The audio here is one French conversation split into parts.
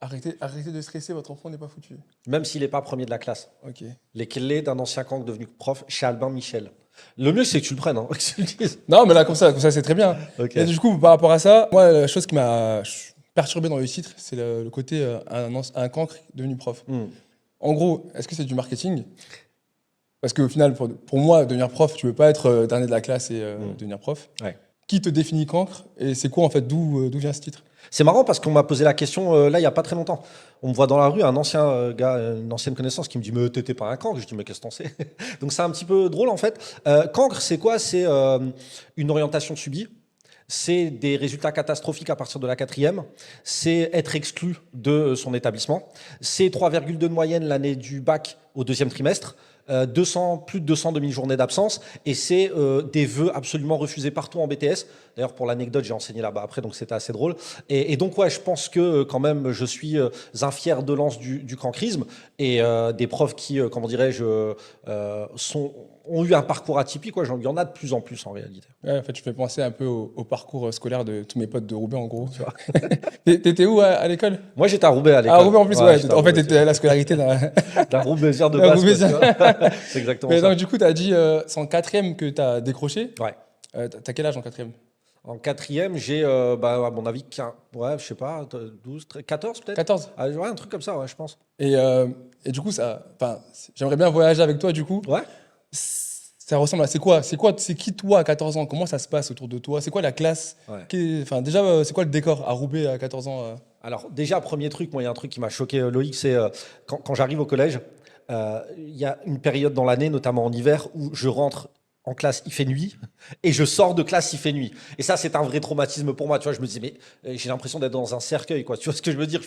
Arrêtez de stresser, votre enfant n'est pas foutu. Même s'il n'est pas premier de la classe. Ok. Les clés d'un ancien cancre devenu prof chez Albin Michel. Le mieux, c'est que tu le prennes, hein, que tu le dises. Non, mais là, comme ça c'est très bien. Ok. Et du coup, par rapport à ça, moi, la chose qui m'a perturbé dans le titre, c'est le côté un cancre devenu prof. Hmm. En gros, est-ce que c'est du marketing? Parce qu'au final, pour moi, devenir prof, tu ne peux pas être dernier de la classe et devenir prof. Ouais. Qui te définit cancre? Et c'est quoi, en fait, d'où vient ce titre? C'est marrant parce qu'on m'a posé la question là, il n'y a pas très longtemps. On me voit dans la rue, un ancien gars, une ancienne connaissance qui me dit « Mais t'étais pas un cancre ?» Je dis « Mais qu'est-ce que t'en sais ?» Donc c'est un petit peu drôle en fait. Cancre, c'est quoi? C'est une orientation subie. C'est des résultats catastrophiques à partir de la 4e. C'est être exclu de son établissement. C'est 3,2 de moyenne l'année du bac au 2e trimestre. Plus de 200 demi-journées d'absence. Et c'est des vœux absolument refusés partout en BTS. D'ailleurs, pour l'anecdote, j'ai enseigné là-bas après, donc c'était assez drôle. Et donc, ouais, je pense que quand même, je suis un fier de lance du cancrisme. Et des profs qui, comment dirais-je, ont eu un parcours atypique. Quoi. Il y en a de plus en plus en réalité. Ouais, en fait, je fais penser un peu au parcours scolaire de tous mes potes de Roubaix, en gros. Tu vois. T'étais où à l'école? Moi, j'étais à Roubaix à l'école. À Roubaix, en plus, ouais. En fait, Roubaix, t'étais à la scolarité d'un Roubaisien de d'un base. Roubaisien. C'est exactement Mais ça. donc, du coup, t'as dit, c'est en 4e que t'as décroché. Ouais. T'as quel âge en 4e? En 4e, j'ai, à mon avis, ouais, je sais pas, 12, 13, 14 peut-être. 14. Ah, ouais, un truc comme ça, ouais, je pense. Et du coup, j'aimerais bien voyager avec toi, du coup. Ouais. Ça ressemble à... C'est qui toi à 14 ans? Comment ça se passe autour de toi? C'est quoi la classe? Ouais. Déjà, c'est quoi le décor à Roubaix à 14 ans? Alors, déjà, premier truc, moi, il y a un truc qui m'a choqué, Loïc, c'est quand j'arrive au collège, il y a une période dans l'année, notamment en hiver, où je rentre en classe, il fait nuit, et je sors de classe, il fait nuit. Et ça, c'est un vrai traumatisme pour moi. Tu vois, je me disais, mais j'ai l'impression d'être dans un cercueil, quoi. Tu vois ce que je veux dire?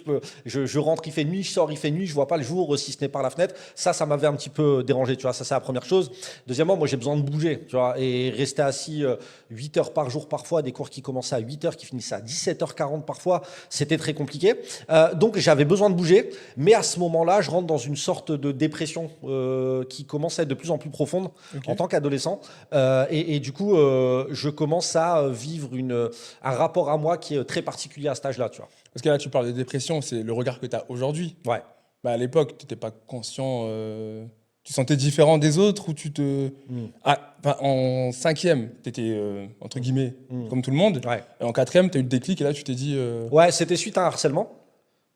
Je rentre, il fait nuit, je sors, il fait nuit, je vois pas le jour, si ce n'est par la fenêtre. Ça m'avait un petit peu dérangé, tu vois. Ça, c'est la première chose. Deuxièmement, moi, j'ai besoin de bouger, tu vois, et rester assis 8 heures par jour parfois, des cours qui commençaient à 8 heures, qui finissaient à 17h40 parfois, c'était très compliqué. Donc, j'avais besoin de bouger, mais à ce moment-là, je rentre dans une sorte de dépression qui commence à être de plus en plus profonde en tant qu'adolescent. Et du coup, je commence à vivre un rapport à moi qui est très particulier à cet âge-là, tu vois. Parce que là, tu parles de dépression, c'est le regard que tu as aujourd'hui. Ouais. Bah, à l'époque, tu n'étais pas conscient, tu te sentais différent des autres ou tu te... en 5e, tu étais, entre guillemets, comme tout le monde. Ouais. Et en 4e, tu as eu le déclic et là, tu t'es dit... Ouais, c'était suite à un harcèlement.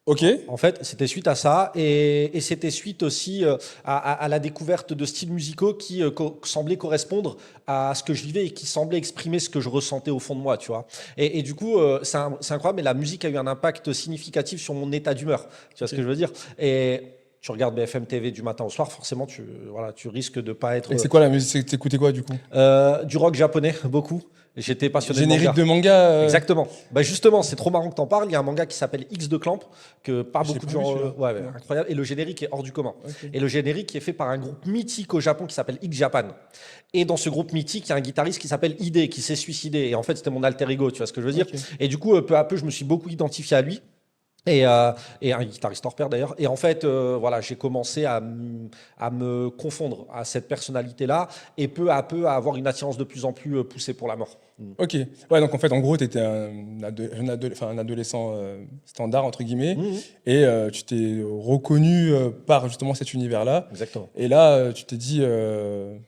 Ok. En fait, c'était suite à ça et c'était suite aussi à la découverte de styles musicaux qui semblaient correspondre à ce que je vivais et qui semblaient exprimer ce que je ressentais au fond de moi, tu vois. Et du coup, c'est incroyable, mais la musique a eu un impact significatif sur mon état d'humeur, tu vois ce que je veux dire. Et tu regardes BFM TV du matin au soir, forcément, tu risques de pas être... Et c'est quoi la musique? T'écoutais quoi, du coup? Du rock japonais, beaucoup. J'étais passionné Générique de manga. de manga Exactement. Bah justement, c'est trop marrant que t'en parles. Il y a un manga qui s'appelle X de Clamp, que pas J'ai beaucoup de pas vu gens... celui-là. ouais, incroyable. Et le générique est hors du commun. Ok. Et le générique est fait par un groupe mythique au Japon qui s'appelle X Japan. Et dans ce groupe mythique, il y a un guitariste qui s'appelle Hide, qui s'est suicidé. Et en fait, c'était mon alter ego, tu vois ce que je veux dire. Ok. Et du coup, peu à peu, je me suis beaucoup identifié à lui. Et un guitariste hors pair d'ailleurs. Et en fait, voilà, j'ai commencé à me confondre à cette personnalité-là et peu à peu à avoir une attirance de plus en plus poussée pour la mort. Ok. Ouais, donc en fait, en gros, tu étais un adolescent standard, entre guillemets, et tu t'es reconnu par justement cet univers-là. Exactement. Et là, tu t'es dit que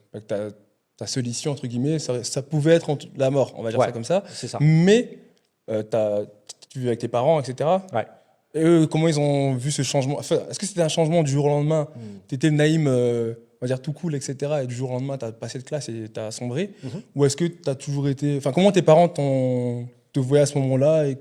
ta solution, entre guillemets, ça pouvait être la mort, on va dire ça comme ça. C'est ça. Mais tu vis avec tes parents, etc. Ouais. Et eux, comment ils ont vu ce changement? Enfin, est-ce que c'était un changement du jour au lendemain? Tu étais Naïm, on va dire tout cool, etc. Et du jour au lendemain, tu as passé de classe et tu as sombré? Ou est-ce que tu as toujours été... Enfin, comment tes parents te voyaient à ce moment-là et...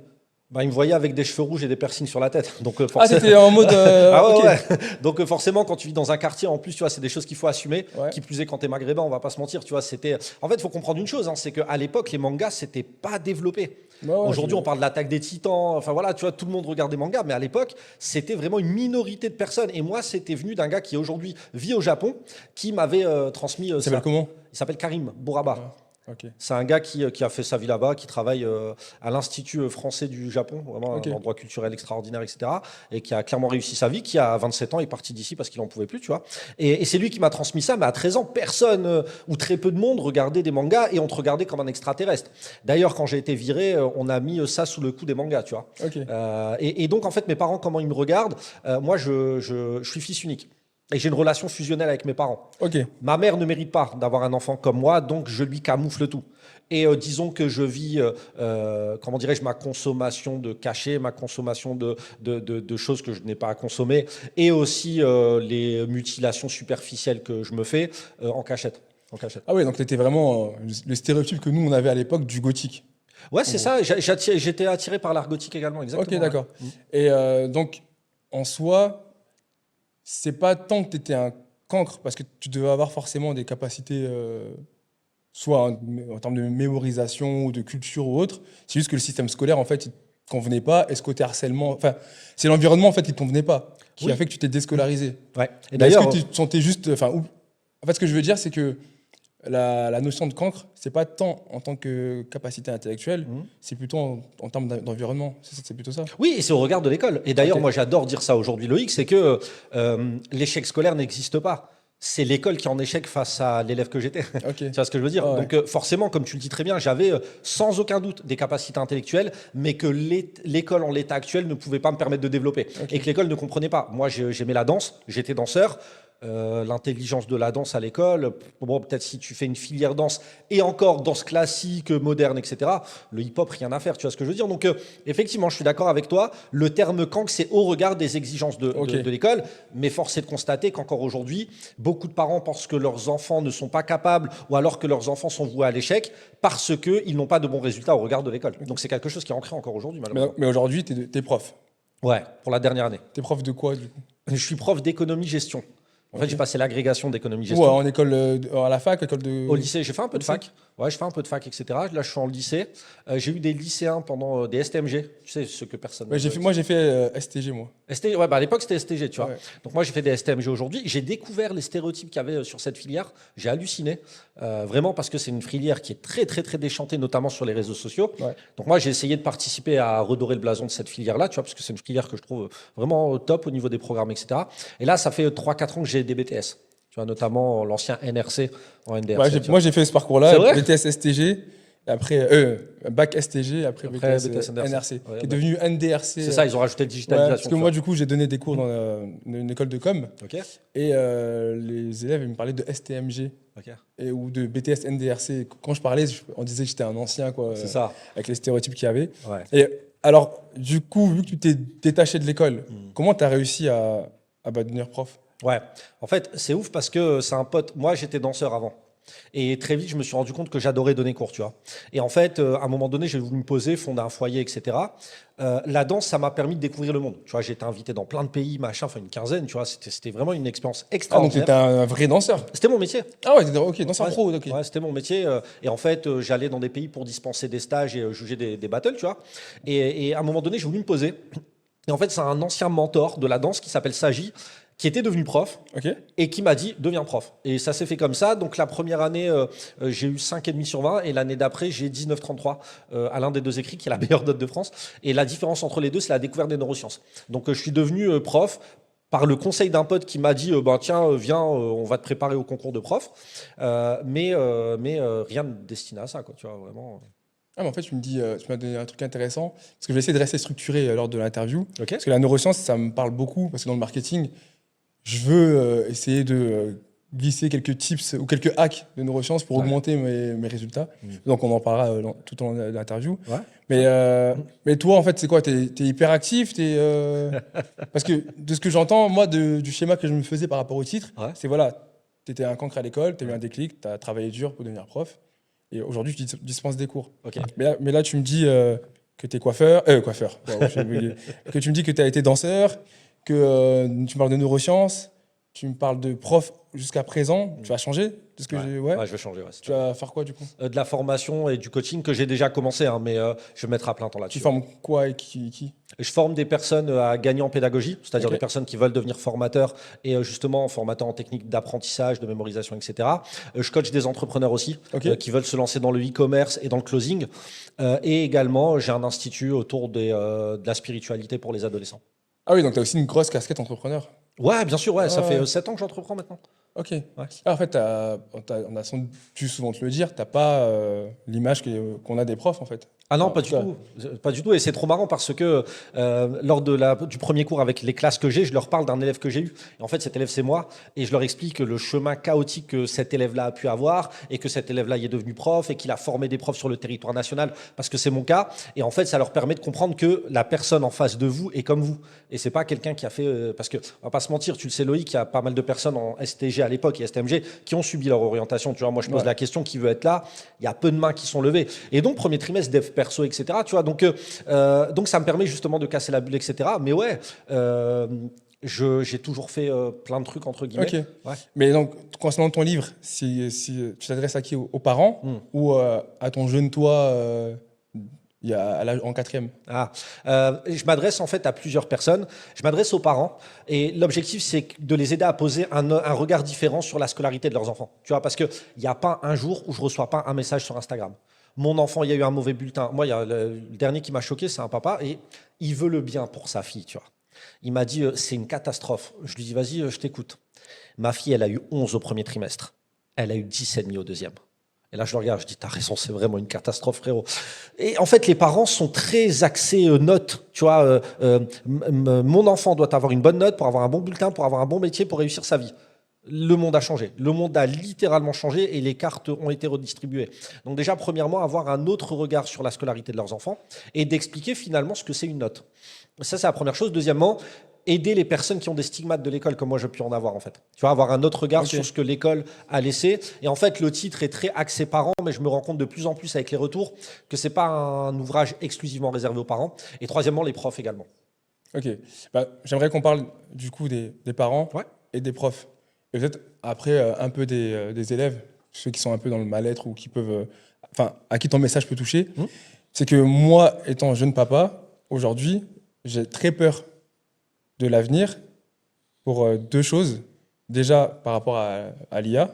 Bah, ils me voyaient avec des cheveux rouges et des piercings sur la tête. Donc, Ah, c'était en mode... ah ouais, ok. ouais. Donc forcément, quand tu vis dans un quartier, en plus, tu vois, c'est des choses qu'il faut assumer. Ouais. Qui plus est quand t'es maghrébin, on va pas se mentir. Tu vois, c'était. En fait, il faut comprendre une chose, hein, c'est qu'à l'époque, les mangas, c'était pas développé. Ouais, Aujourd'hui, on parle de l'attaque des Titans. Enfin voilà, tu vois, tout le monde regarde des mangas, mais à l'époque, c'était vraiment une minorité de personnes. Et moi, c'était venu d'un gars qui aujourd'hui vit au Japon, qui m'avait transmis. Il s'appelle comment? Il s'appelle Karim Boraba. Ok. C'est un gars qui a fait sa vie là-bas, qui travaille à l'Institut français du Japon, vraiment Ok. un endroit culturel extraordinaire, etc. Et qui a clairement réussi sa vie, qui à 27 ans est parti d'ici parce qu'il en pouvait plus, tu vois. Et c'est lui qui m'a transmis ça, mais à 13 ans, personne ou très peu de monde regardait des mangas et on te regardait comme un extraterrestre. D'ailleurs, quand j'ai été viré, on a mis ça sous le coup des mangas, tu vois. Ok. Et donc, en fait, mes parents, comment ils me regardent, moi, je suis fils unique. Et j'ai une relation fusionnelle avec mes parents. Ok. Ma mère ne mérite pas d'avoir un enfant comme moi, donc je lui camoufle tout. Et disons que je vis, comment dirais-je, ma consommation de cachets, ma consommation de choses que je n'ai pas à consommer, et aussi les mutilations superficielles que je me fais en cachette. En cachette. Ah ouais, donc t'étais vraiment le stéréotype que nous, on avait à l'époque du gothique. Ouais, c'est ça. J'étais attiré par l'art gothique également, exactement. Ok, d'accord. Ouais. Et donc, en soi, c'est pas tant que tu étais un cancre, parce que tu devais avoir forcément des capacités, soit en termes de mémorisation ou de culture ou autre. C'est juste que le système scolaire, en fait, il te convenait pas. Et ce côté harcèlement, enfin, c'est l'environnement, en fait, qui te convenait pas, qui Oui. a fait que tu t'es déscolarisé. Ouais. Et Mais est-ce d'ailleurs, que tu te sentais juste, enfin, en fait, ce que je veux dire, c'est que la notion de cancre, c'est pas tant en tant que capacité intellectuelle, c'est plutôt en termes d'environnement. C'est plutôt ça. oui, et c'est au regard de l'école. Et d'ailleurs, Ok. moi, j'adore dire ça aujourd'hui, Loïc, c'est que l'échec scolaire n'existe pas. C'est l'école qui est en échec face à l'élève que j'étais. Ok. Tu vois ce que je veux dire? Ah ouais. Donc, forcément, comme tu le dis très bien, j'avais sans aucun doute des capacités intellectuelles, mais que l'école en l'état actuel ne pouvait pas me permettre de développer. Ok. Et que l'école ne comprenait pas. Moi, j'aimais la danse, j'étais danseur. L'intelligence de la danse à l'école, bon, peut-être si tu fais une filière danse et encore danse classique, moderne, etc., le hip-hop, rien à faire, tu vois ce que je veux dire. Donc, effectivement, je suis d'accord avec toi, le terme cancre, c'est au regard des exigences Ok. de l'école, mais force est de constater qu'encore aujourd'hui, beaucoup de parents pensent que leurs enfants ne sont pas capables ou alors que leurs enfants sont voués à l'échec parce qu'ils n'ont pas de bons résultats au regard de l'école. Donc, c'est quelque chose qui est ancré encore aujourd'hui, malheureusement. Mais aujourd'hui, t'es prof. Ouais, pour la dernière année. T'es prof de quoi, du coup? Je suis prof d'économie-gestion. En fait, Ok. j'ai passé l'agrégation Ouais, d'économie-gestion. en école, à la fac, école de. Au lycée, j'ai fait un peu de lycée. fac. Ouais, je fais un peu de fac, etc. Là, je suis en lycée. J'ai eu des lycéens pendant des STMG. Tu sais, ce que personne. Ouais, moi, j'ai fait STG, moi. Ouais, bah à l'époque, c'était STG, tu vois. Ouais. Donc, moi, j'ai fait des STMG aujourd'hui. J'ai découvert les stéréotypes qu'il y avait sur cette filière. J'ai halluciné. Vraiment, parce que c'est une filière qui est très, très, très déchantée, notamment sur les réseaux sociaux. Ouais. Donc, moi, j'ai essayé de participer à redorer le blason de cette filière-là, tu vois, parce que c'est une filière que je trouve vraiment top au niveau des programmes, etc. Et là, ça fait 3-4 ans que j'ai des BTS. Tu vois, notamment l'ancien NRC en NDRC. Ouais, tu vois. moi, j'ai fait ce parcours-là, C'est vrai BTS STG, et après bac STG, après Après, BTS, BTS NRC, Ouais, qui est bah, devenu NDRC. c'est ça, ils ont rajouté le Ouais, digitalisation. parce que moi, du coup, j'ai donné des cours dans une école de com, Ok, et les élèves, ils me parlaient de STMG ok. ou de BTS NDRC. Quand je parlais, on disait que j'étais un ancien, quoi, C'est ça. avec les stéréotypes qu'il y avait. Ouais. Et alors, du coup, vu que tu t'es détaché de l'école, comment tu as réussi à devenir prof? Ouais. En fait, c'est ouf parce que c'est un pote. Moi, j'étais danseur avant. Et très vite, je me suis rendu compte que j'adorais donner cours, tu vois. Et en fait, à un moment donné, j'ai voulu me poser, fonder un foyer, etc. La danse, ça m'a permis de découvrir le monde. Tu vois, j'ai été invité dans plein de pays, machin, enfin une quinzaine, tu vois. C'était vraiment une expérience Ah, donc extraordinaire. t'étais un vrai danseur. C'était mon métier. Ah ouais, ok, danseur Ouais, pro, ok. ouais, c'était mon métier. Et en fait, j'allais dans des pays pour dispenser des stages et juger des battles, tu vois. Et à un moment donné, j'ai voulu me poser. Et en fait, c'est un ancien mentor de la danse qui s'appelle Saji, qui était devenu prof Ok. et qui m'a dit deviens prof. Et ça s'est fait comme ça. Donc la première année, j'ai eu 5,5 sur 20 et l'année d'après, j'ai 19,33 à l'un des deux écrits, qui est la meilleure note de France. Et la différence entre les deux, c'est la découverte des neurosciences. Donc je suis devenu prof par le conseil d'un pote qui m'a dit tiens, viens, on va te préparer au concours de prof. Mais rien de destiné à ça, quoi, tu vois, vraiment. Ah, mais en fait, tu m'as donné un truc intéressant, parce que je vais essayer de rester structuré lors de l'interview. Ok. Parce que la neuroscience, ça me parle beaucoup, parce que dans le marketing, je veux essayer de glisser quelques tips ou quelques hacks de neurosciences pour Ouais. augmenter mes résultats. Donc, on en parlera tout au long de l'interview. Ouais. Mais toi, en fait, c'est quoi? T'es hyper actif? Parce que de ce que j'entends, moi, du schéma que je me faisais par rapport au titre, Ouais. c'est voilà, t'étais un cancre à l'école, t'as eu un déclic, t'as travaillé dur pour devenir prof, et aujourd'hui, tu dispenses des cours. Ok. Mais là, tu me dis que t'es coiffeur, wow, j'ai oublié. Que tu me dis que t'as été danseur, que tu parles de neurosciences. tu me parles de prof jusqu'à présent, tu vas changer de ce que j'ai. Ouais. Ouais, je vais changer. Ouais, Tu vas faire quoi du coup? de la formation et du coaching que j'ai déjà commencé, hein, mais je vais mettre à plein temps Tu là-dessus. formes quoi et qui? Je forme des personnes à gagner en pédagogie, c'est-à-dire Ok. des personnes qui veulent devenir formateurs et justement formateurs en technique d'apprentissage, de mémorisation, etc. Je coach des entrepreneurs aussi Ok. qui veulent se lancer dans le e-commerce et dans le closing. Et également, j'ai un institut autour de la spiritualité pour les adolescents. Ah oui, donc tu as aussi une grosse casquette entrepreneur. Ouais, bien sûr, ouais, ça Ouais. fait 7 ans que j'entreprends maintenant. Ok. Ouais. Ah, en fait, on a dû souvent te le dire, t'as pas l'image qu'on a des profs en fait. Ah non, En pas tout du cas. tout. Pas du tout. Et c'est trop marrant parce que lors du premier cours avec les classes que j'ai, je leur parle d'un élève que j'ai eu. Et en fait, cet élève, c'est moi. Et je leur explique le chemin chaotique que cet élève-là a pu avoir et que cet élève-là y est devenu prof et qu'il a formé des profs sur le territoire national parce que c'est mon cas. Et en fait, ça leur permet de comprendre que la personne en face de vous est comme vous. Et c'est pas quelqu'un qui a fait... parce que, on va pas se mentir, tu le sais Loïc, il y a pas mal de personnes en STG à l'époque et STMG qui ont subi leur orientation. Tu vois, moi, je pose Ouais. la question, qui veut être là? Il y a peu de mains qui sont levées. Et donc, premier trimestre, dev perso, etc. Tu vois, donc ça me permet justement de casser la bulle, etc. Mais ouais, j'ai toujours fait plein de trucs, entre guillemets. Ok. Ouais. Mais donc, concernant ton livre, si tu t'adresses à qui? Aux parents ou à ton jeune toi en quatrième? Ah, je m'adresse en fait à plusieurs personnes. Je m'adresse aux parents et l'objectif c'est de les aider à poser un regard différent sur la scolarité de leurs enfants. Tu vois, parce qu'il n'y a pas un jour où je ne reçois pas un message sur Instagram. Mon enfant, il y a eu un mauvais bulletin. Moi, il y a le dernier qui m'a choqué, c'est un papa et il veut le bien pour sa fille. Tu vois. Il m'a dit c'est une catastrophe. Je lui dis vas-y, je t'écoute. Ma fille, elle a eu 11 au premier trimestre. Elle a eu 10,5 au deuxième. Et là, je le regarde, je dis, t'as raison, c'est vraiment une catastrophe, frérot. Et en fait, les parents sont très axés notes. Tu vois, mon enfant doit avoir une bonne note pour avoir un bon bulletin, pour avoir un bon métier, pour réussir sa vie. Le monde a changé. Le monde a littéralement changé et les cartes ont été redistribuées. Donc déjà, premièrement, avoir un autre regard sur la scolarité de leurs enfants et d'expliquer finalement ce que c'est une note. Ça, c'est la première chose. Deuxièmement, aider les personnes qui ont des stigmates de l'école, comme moi j'ai pu en avoir en fait. Tu vois, avoir un autre regard Ok. sur ce que l'école a laissé. Et en fait, le titre est très axé parents, mais je me rends compte de plus en plus avec les retours que c'est pas un ouvrage exclusivement réservé aux parents. Et troisièmement, les profs également. Ok. Bah, j'aimerais qu'on parle du coup des parents Ouais. et des profs. Et peut-être après un peu des élèves, ceux qui sont un peu dans le mal-être ou qui peuvent. Enfin, à qui ton message peut toucher. C'est que moi, étant jeune papa, aujourd'hui, j'ai très peur de l'avenir pour deux choses. Déjà, par rapport à l'IA,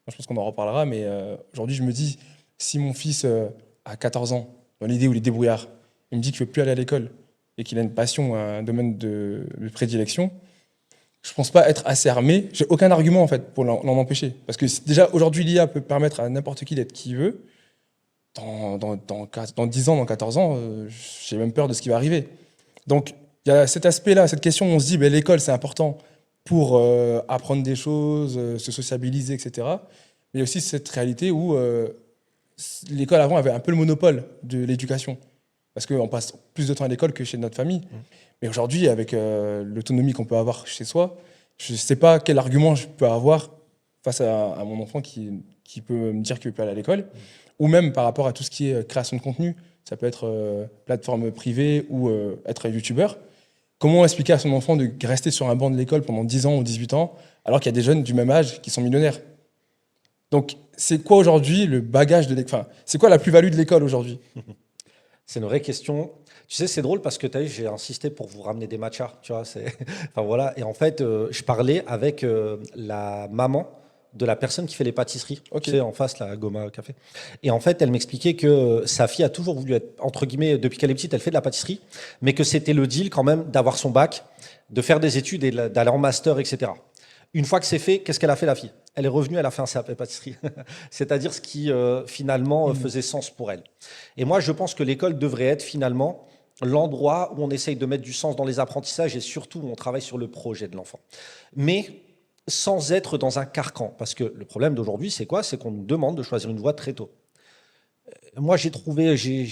je pense qu'on en reparlera, mais aujourd'hui, je me dis, si mon fils a 14 ans, dans l'idée où il est débrouillard, il me dit qu'il ne veut plus aller à l'école et qu'il a une passion, un domaine de prédilection, je pense pas être assez armé. J'ai aucun argument en fait pour l'en empêcher. Parce que déjà, aujourd'hui, l'IA peut permettre à n'importe qui d'être qui il veut. Dans 10 ans, dans 14 ans, j'ai même peur de ce qui va arriver. Donc, il y a cet aspect-là, cette question, on se dit, ben, l'école, c'est important pour apprendre des choses, se sociabiliser, etc. Mais il y a aussi cette réalité où l'école avant avait un peu le monopole de l'éducation. Parce qu'on passe plus de temps à l'école que chez notre famille. Mais aujourd'hui, avec l'autonomie qu'on peut avoir chez soi, je ne sais pas quel argument je peux avoir face à mon enfant qui peut me dire qu'il ne veut pas aller à l'école. Ou même par rapport à tout ce qui est création de contenu. Ça peut être plateforme privée ou être youtubeur. Comment expliquer à son enfant de rester sur un banc de l'école pendant 10 ans ou 18 ans, alors qu'il y a des jeunes du même âge qui sont millionnaires? Donc, c'est quoi aujourd'hui le bagage de l'école? Enfin, c'est quoi la plus-value de l'école aujourd'hui? C'est une vraie question. Tu sais, c'est drôle parce que as vu, j'ai insisté pour vous ramener des matchas. Tu vois, enfin voilà. Et en fait, je parlais avec la maman de la personne qui fait les pâtisseries. Ok. Tu sais, en face, la Goma Café. Et en fait, elle m'expliquait que sa fille a toujours voulu être, entre guillemets, depuis qu'elle est petite, elle fait de la pâtisserie, mais que c'était le deal quand même d'avoir son bac, de faire des études et d'aller en master, etc. Une fois que c'est fait, qu'est-ce qu'elle a fait, la fille? Elle est revenue, elle a fait un CAP pâtisserie. C'est-à-dire ce qui, finalement, faisait sens pour elle. Et moi, je pense que l'école devrait être, finalement, l'endroit où on essaye de mettre du sens dans les apprentissages et surtout où on travaille sur le projet de l'enfant. Mais sans être dans un carcan. Parce que le problème d'aujourd'hui, c'est quoi? C'est qu'on nous demande de choisir une voie très tôt. Moi, j'ai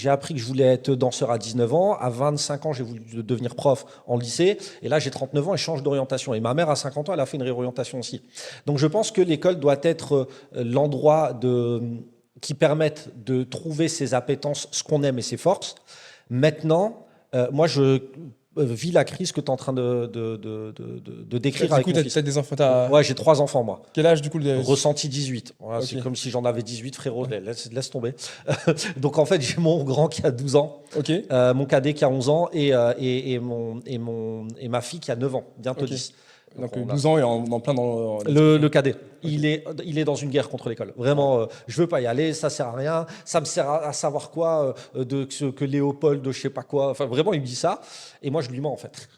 appris que je voulais être danseur à 19 ans. À 25 ans, j'ai voulu devenir prof en lycée. Et là, j'ai 39 ans et je change d'orientation. Et ma mère, à 50 ans, elle a fait une réorientation aussi. Donc, je pense que l'école doit être l'endroit qui permette de trouver ses appétences, ce qu'on aime et ses forces. Maintenant, moi, vis la crise que tu es en train de décrire Du avec coup, mon fils. t'as des enfants. T'as Ouais, j'ai 3 enfants, moi. quel âge, du coup Ressenti 18. Voilà, Ok. c'est comme si j'en avais 18, frérot. Laisse tomber. Donc, en fait, j'ai mon grand qui a 12 ans, Ok. mon cadet qui a 11 ans et ma fille qui a 9 ans, bientôt Ok. 10. Donc, on a- 12 ans et en plein dans la le discussion. cadet, il est dans une guerre contre l'école. Vraiment, je veux pas y aller, ça sert à rien. Ça me sert à savoir quoi que Léopold, de je sais pas quoi. Enfin, vraiment, il me dit ça. Et moi, je lui mens, en fait.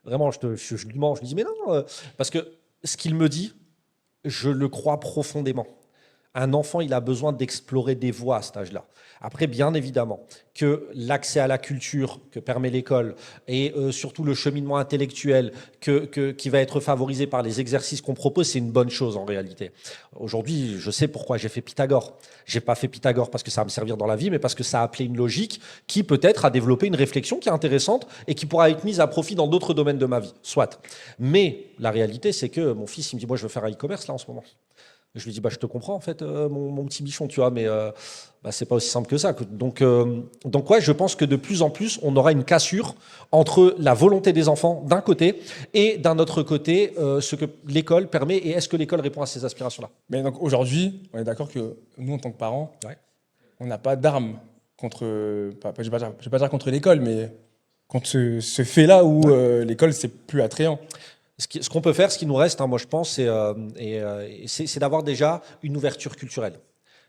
Vraiment, je lui mens. Je lui dis, mais non, parce que ce qu'il me dit, je le crois profondément. Un enfant, il a besoin d'explorer des voies à cet âge-là. Après, bien évidemment, que l'accès à la culture que permet l'école et surtout le cheminement intellectuel qui va être favorisé par les exercices qu'on propose, c'est une bonne chose en réalité. Aujourd'hui, je sais pourquoi j'ai fait Pythagore. J'ai pas fait Pythagore parce que ça va me servir dans la vie, mais parce que ça a appelé une logique qui peut-être a développé une réflexion qui est intéressante et qui pourra être mise à profit dans d'autres domaines de ma vie. Soit. Mais la réalité, c'est que mon fils, il me dit, moi, je veux faire un e-commerce là en ce moment. Je lui dis, bah, je te comprends en fait, mon petit bichon, tu vois, mais bah, c'est pas aussi simple que ça. Donc ouais, je pense que de plus en plus, on aura une cassure entre la volonté des enfants d'un côté et d'un autre côté, ce que l'école permet et est-ce que l'école répond à ces aspirations-là. Mais donc aujourd'hui, on est d'accord que nous, en tant que parents, Ouais. on n'a pas d'armes contre, je vais pas dire contre l'école, mais contre ce fait-là où l'école, c'est plus attrayant. Ce qu'on peut faire, ce qui nous reste, hein, moi je pense, c'est d'avoir déjà une ouverture culturelle.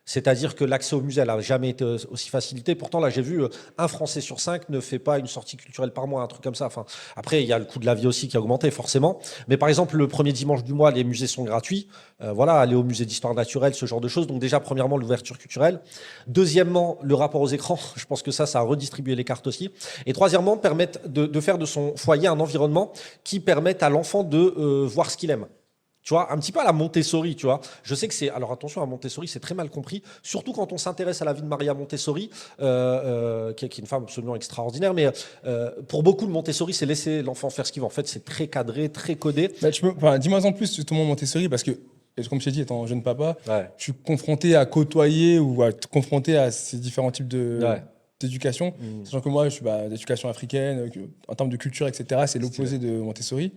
C'est-à-dire que l'accès au musée n'a jamais été aussi facilité. Pourtant, là, j'ai vu un Français sur 5 ne fait pas une sortie culturelle par mois, un truc comme ça. Enfin, après, il y a le coût de la vie aussi qui a augmenté, forcément. Mais par exemple, le premier dimanche du mois, les musées sont gratuits. Voilà, aller au musée d'histoire naturelle, ce genre de choses. Donc déjà, premièrement, l'ouverture culturelle. Deuxièmement, le rapport aux écrans. Je pense que ça a redistribué les cartes aussi. Et troisièmement, permettre de faire de son foyer un environnement qui permette à l'enfant de voir ce qu'il aime. Tu vois, un petit peu à la Montessori, tu vois. Je sais que c'est... Alors attention, à Montessori, c'est très mal compris, surtout quand on s'intéresse à la vie de Maria Montessori, qui est une femme absolument extraordinaire, mais pour beaucoup, le Montessori, c'est laisser l'enfant faire ce qu'il veut. En fait, c'est très cadré, très codé. Bah, dis-moi en plus sur ton moment Montessori, parce que, comme je t'ai dit, étant jeune papa, Ouais. je suis confronté à côtoyer ou à te confronter à ces différents types Ouais. d'éducation. Sachant que moi, je suis d'éducation africaine, en termes de culture, etc., c'est l'opposé de Montessori.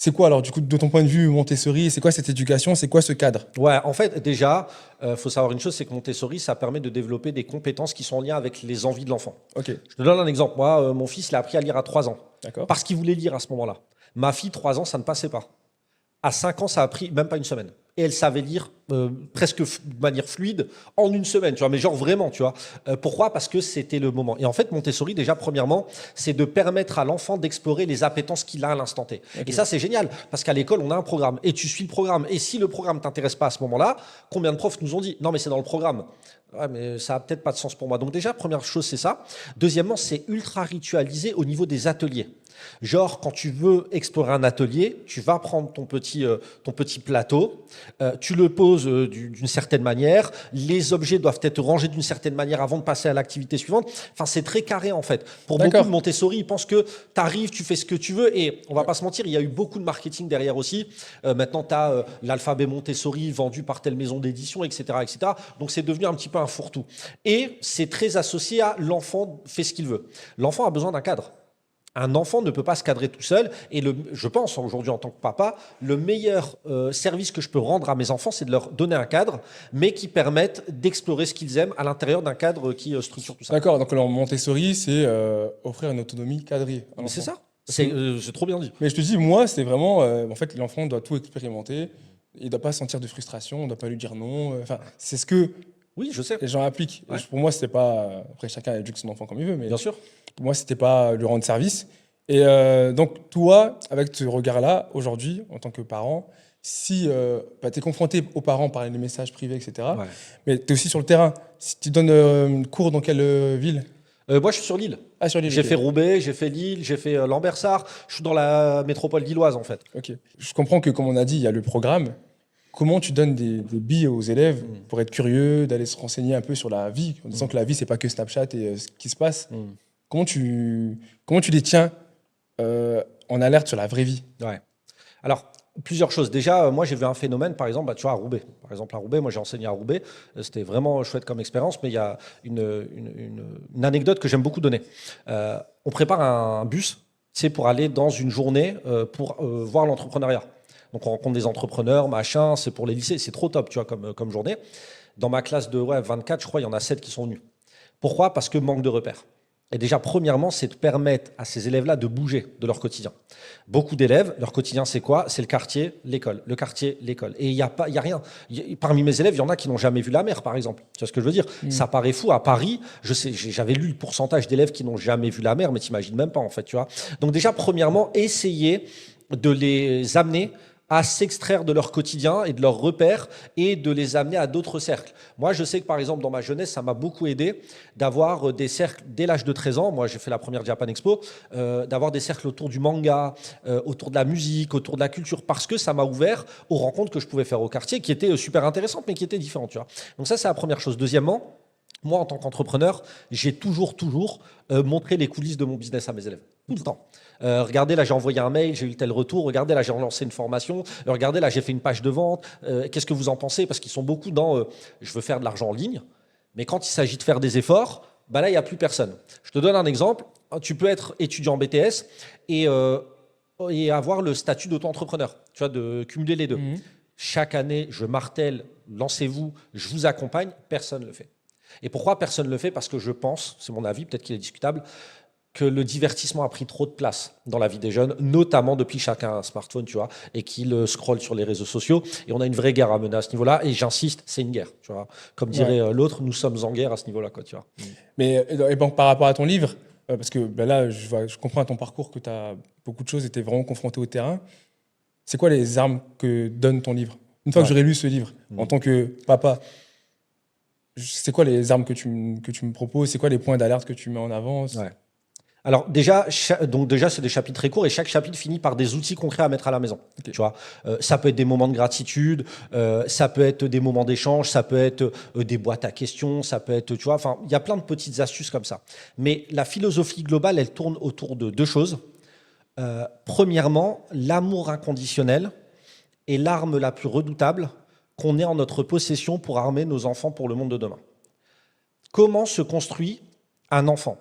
C'est quoi alors, du coup, de ton point de vue, Montessori, c'est quoi cette éducation, c'est quoi ce cadre? Ouais, en fait, déjà, faut savoir une chose, c'est que Montessori, ça permet de développer des compétences qui sont en lien avec les envies de l'enfant. Ok, Je te donne un exemple. Moi, mon fils, il a appris à lire à 3 ans, d'accord. parce qu'il voulait lire à ce moment-là. Ma fille, 3 ans, ça ne passait pas. À 5 ans, ça a pris même pas une semaine. Et elle savait lire presque de manière fluide en une semaine, tu vois, mais genre vraiment, tu vois. Pourquoi? Parce que c'était le moment. Et en fait, Montessori, déjà, premièrement, c'est de permettre à l'enfant d'explorer les appétences qu'il a à l'instant T. Et ça, c'est génial, parce qu'à l'école, on a un programme, et tu suis le programme. Et si le programme t'intéresse pas à ce moment-là, combien de profs nous ont dit, non, mais c'est dans le programme. Ouais, mais ça a peut-être pas de sens pour moi. Donc déjà, première chose, c'est ça. Deuxièmement, c'est ultra ritualisé au niveau des ateliers. Genre, quand tu veux explorer un atelier, tu vas prendre ton petit plateau, tu le poses d'une certaine manière, les objets doivent être rangés d'une certaine manière avant de passer à l'activité suivante. Enfin, c'est très carré en fait. Pour beaucoup D'accord. de Montessori, ils pensent que tu arrives, tu fais ce que tu veux et on va pas se mentir, il y a eu beaucoup de marketing derrière aussi. Maintenant, tu as l'alphabet Montessori vendu par telle maison d'édition, etc., etc. Donc, c'est devenu un petit peu un fourre-tout. Et c'est très associé à l'enfant fait ce qu'il veut. L'enfant a besoin d'un cadre. Un enfant ne peut pas se cadrer tout seul. Et je pense aujourd'hui en tant que papa, le meilleur service que je peux rendre à mes enfants, c'est de leur donner un cadre, mais qui permette d'explorer ce qu'ils aiment à l'intérieur d'un cadre qui structure tout ça. D'accord, donc alors, Montessori, c'est offrir une autonomie cadrée à Mais c'est l'enfant. ça. C'est trop bien dit. Mais je te dis, moi, c'est vraiment, en fait, l'enfant doit tout expérimenter. Il ne doit pas sentir de frustration, on ne doit pas lui dire non. Enfin, c'est ce que Oui, je sais. les gens appliquent. Et Ouais. pour moi, c'était pas. Après, chacun éduque son enfant comme il veut, mais Bien sûr. pour moi, c'était pas lui rendre service. Et donc, toi, avec ce regard-là, aujourd'hui, en tant que parent, si tu es confronté aux parents par les messages privés, etc., Ouais. mais tu es aussi sur le terrain. Si tu donnes cours dans quelle ville? Moi, je suis sur Lille. Ah, sur l'île. J'ai Ok. fait Roubaix, j'ai fait Lille, j'ai fait Lambersart. Je suis dans la métropole lilloise, en fait. Ok. Je comprends que, comme on a dit, il y a le programme. Comment tu donnes des billes aux élèves pour être curieux, d'aller se renseigner un peu sur la vie, en disant que la vie, c'est pas que Snapchat et ce qui se passe. Comment tu les tiens en alerte sur la vraie vie? Ouais. Alors, plusieurs choses. Déjà, moi, j'ai vu un phénomène, par exemple, tu vois, à Roubaix. Par exemple, à Roubaix, moi, j'ai enseigné à Roubaix. C'était vraiment chouette comme expérience, mais il y a une anecdote que j'aime beaucoup donner. On prépare un bus c'est pour aller dans une journée pour voir l'entrepreneuriat. Donc on rencontre des entrepreneurs, machin, c'est pour les lycées, c'est trop top, tu vois, comme journée. Dans ma classe de 24, je crois, il y en a 7 qui sont venus. Pourquoi ? Parce que manque de repères. Et déjà, premièrement, c'est de permettre à ces élèves-là de bouger de leur quotidien. Beaucoup d'élèves, leur quotidien, c'est quoi ? C'est le quartier, l'école. Le quartier, l'école. Et il y a rien. Parmi mes élèves, il y en a qui n'ont jamais vu la mer, par exemple. Tu vois ce que je veux dire ? Ça paraît fou. À Paris, je sais, j'avais lu le pourcentage d'élèves qui n'ont jamais vu la mer, mais t'imagines même pas, en fait, tu vois. Donc déjà, premièrement, essayer de les amener à s'extraire de leur quotidien et de leurs repères et de les amener à d'autres cercles. Moi, je sais que par exemple, dans ma jeunesse, ça m'a beaucoup aidé d'avoir des cercles dès l'âge de 13 ans. Moi, j'ai fait la première Japan Expo, d'avoir des cercles autour du manga, autour de la musique, autour de la culture, parce que ça m'a ouvert aux rencontres que je pouvais faire au quartier, qui étaient super intéressantes, mais qui étaient différentes. Tu vois. Donc ça, c'est la première chose. Deuxièmement, moi, en tant qu'entrepreneur, j'ai toujours montré les coulisses de mon business à mes élèves. Tout le temps. Regardez, là, j'ai envoyé un mail, j'ai eu tel retour. Regardez, là, j'ai relancé une formation. Regardez, là, j'ai fait une page de vente. Qu'est-ce que vous en pensez ? Parce qu'ils sont beaucoup dans je veux faire de l'argent en ligne. Mais quand il s'agit de faire des efforts, bah là, il n'y a plus personne. Je te donne un exemple. Tu peux être étudiant en BTS et avoir le statut d'auto-entrepreneur. Tu vois, de cumuler les deux. Chaque année, je martèle, lancez-vous, je vous accompagne. Personne ne le fait. Et pourquoi personne ne le fait ? Parce que je pense, c'est mon avis, peut-être qu'il est discutable, que le divertissement a pris trop de place dans la vie des jeunes, notamment depuis que chacun a un smartphone, tu vois, et qu'il scrolle sur les réseaux sociaux. Et on a une vraie guerre à mener à ce niveau-là. Et j'insiste, c'est une guerre, tu vois. Comme dirait l'autre, nous sommes en guerre à ce niveau-là, quoi, tu vois. Mais et bon, par rapport à ton livre, parce que ben là, je comprends à ton parcours que tu as beaucoup de choses et tu es vraiment confronté au terrain. C'est quoi les armes que donne ton livre ? Une fois que j'aurai lu ce livre, en tant que papa, c'est quoi les armes que tu me proposes ? C'est quoi les points d'alerte que tu mets en avant ? Alors déjà, c'est des chapitres très courts et chaque chapitre finit par des outils concrets à mettre à la maison. Okay. Tu vois, ça peut être des moments de gratitude, ça peut être des moments d'échange, ça peut être des boîtes à questions, ça peut être, tu vois, enfin, il y a plein de petites astuces comme ça. Mais la philosophie globale, elle tourne autour de deux choses. Premièrement, l'amour inconditionnel est l'arme la plus redoutable qu'on ait en notre possession pour armer nos enfants pour le monde de demain. Comment se construit un enfant ?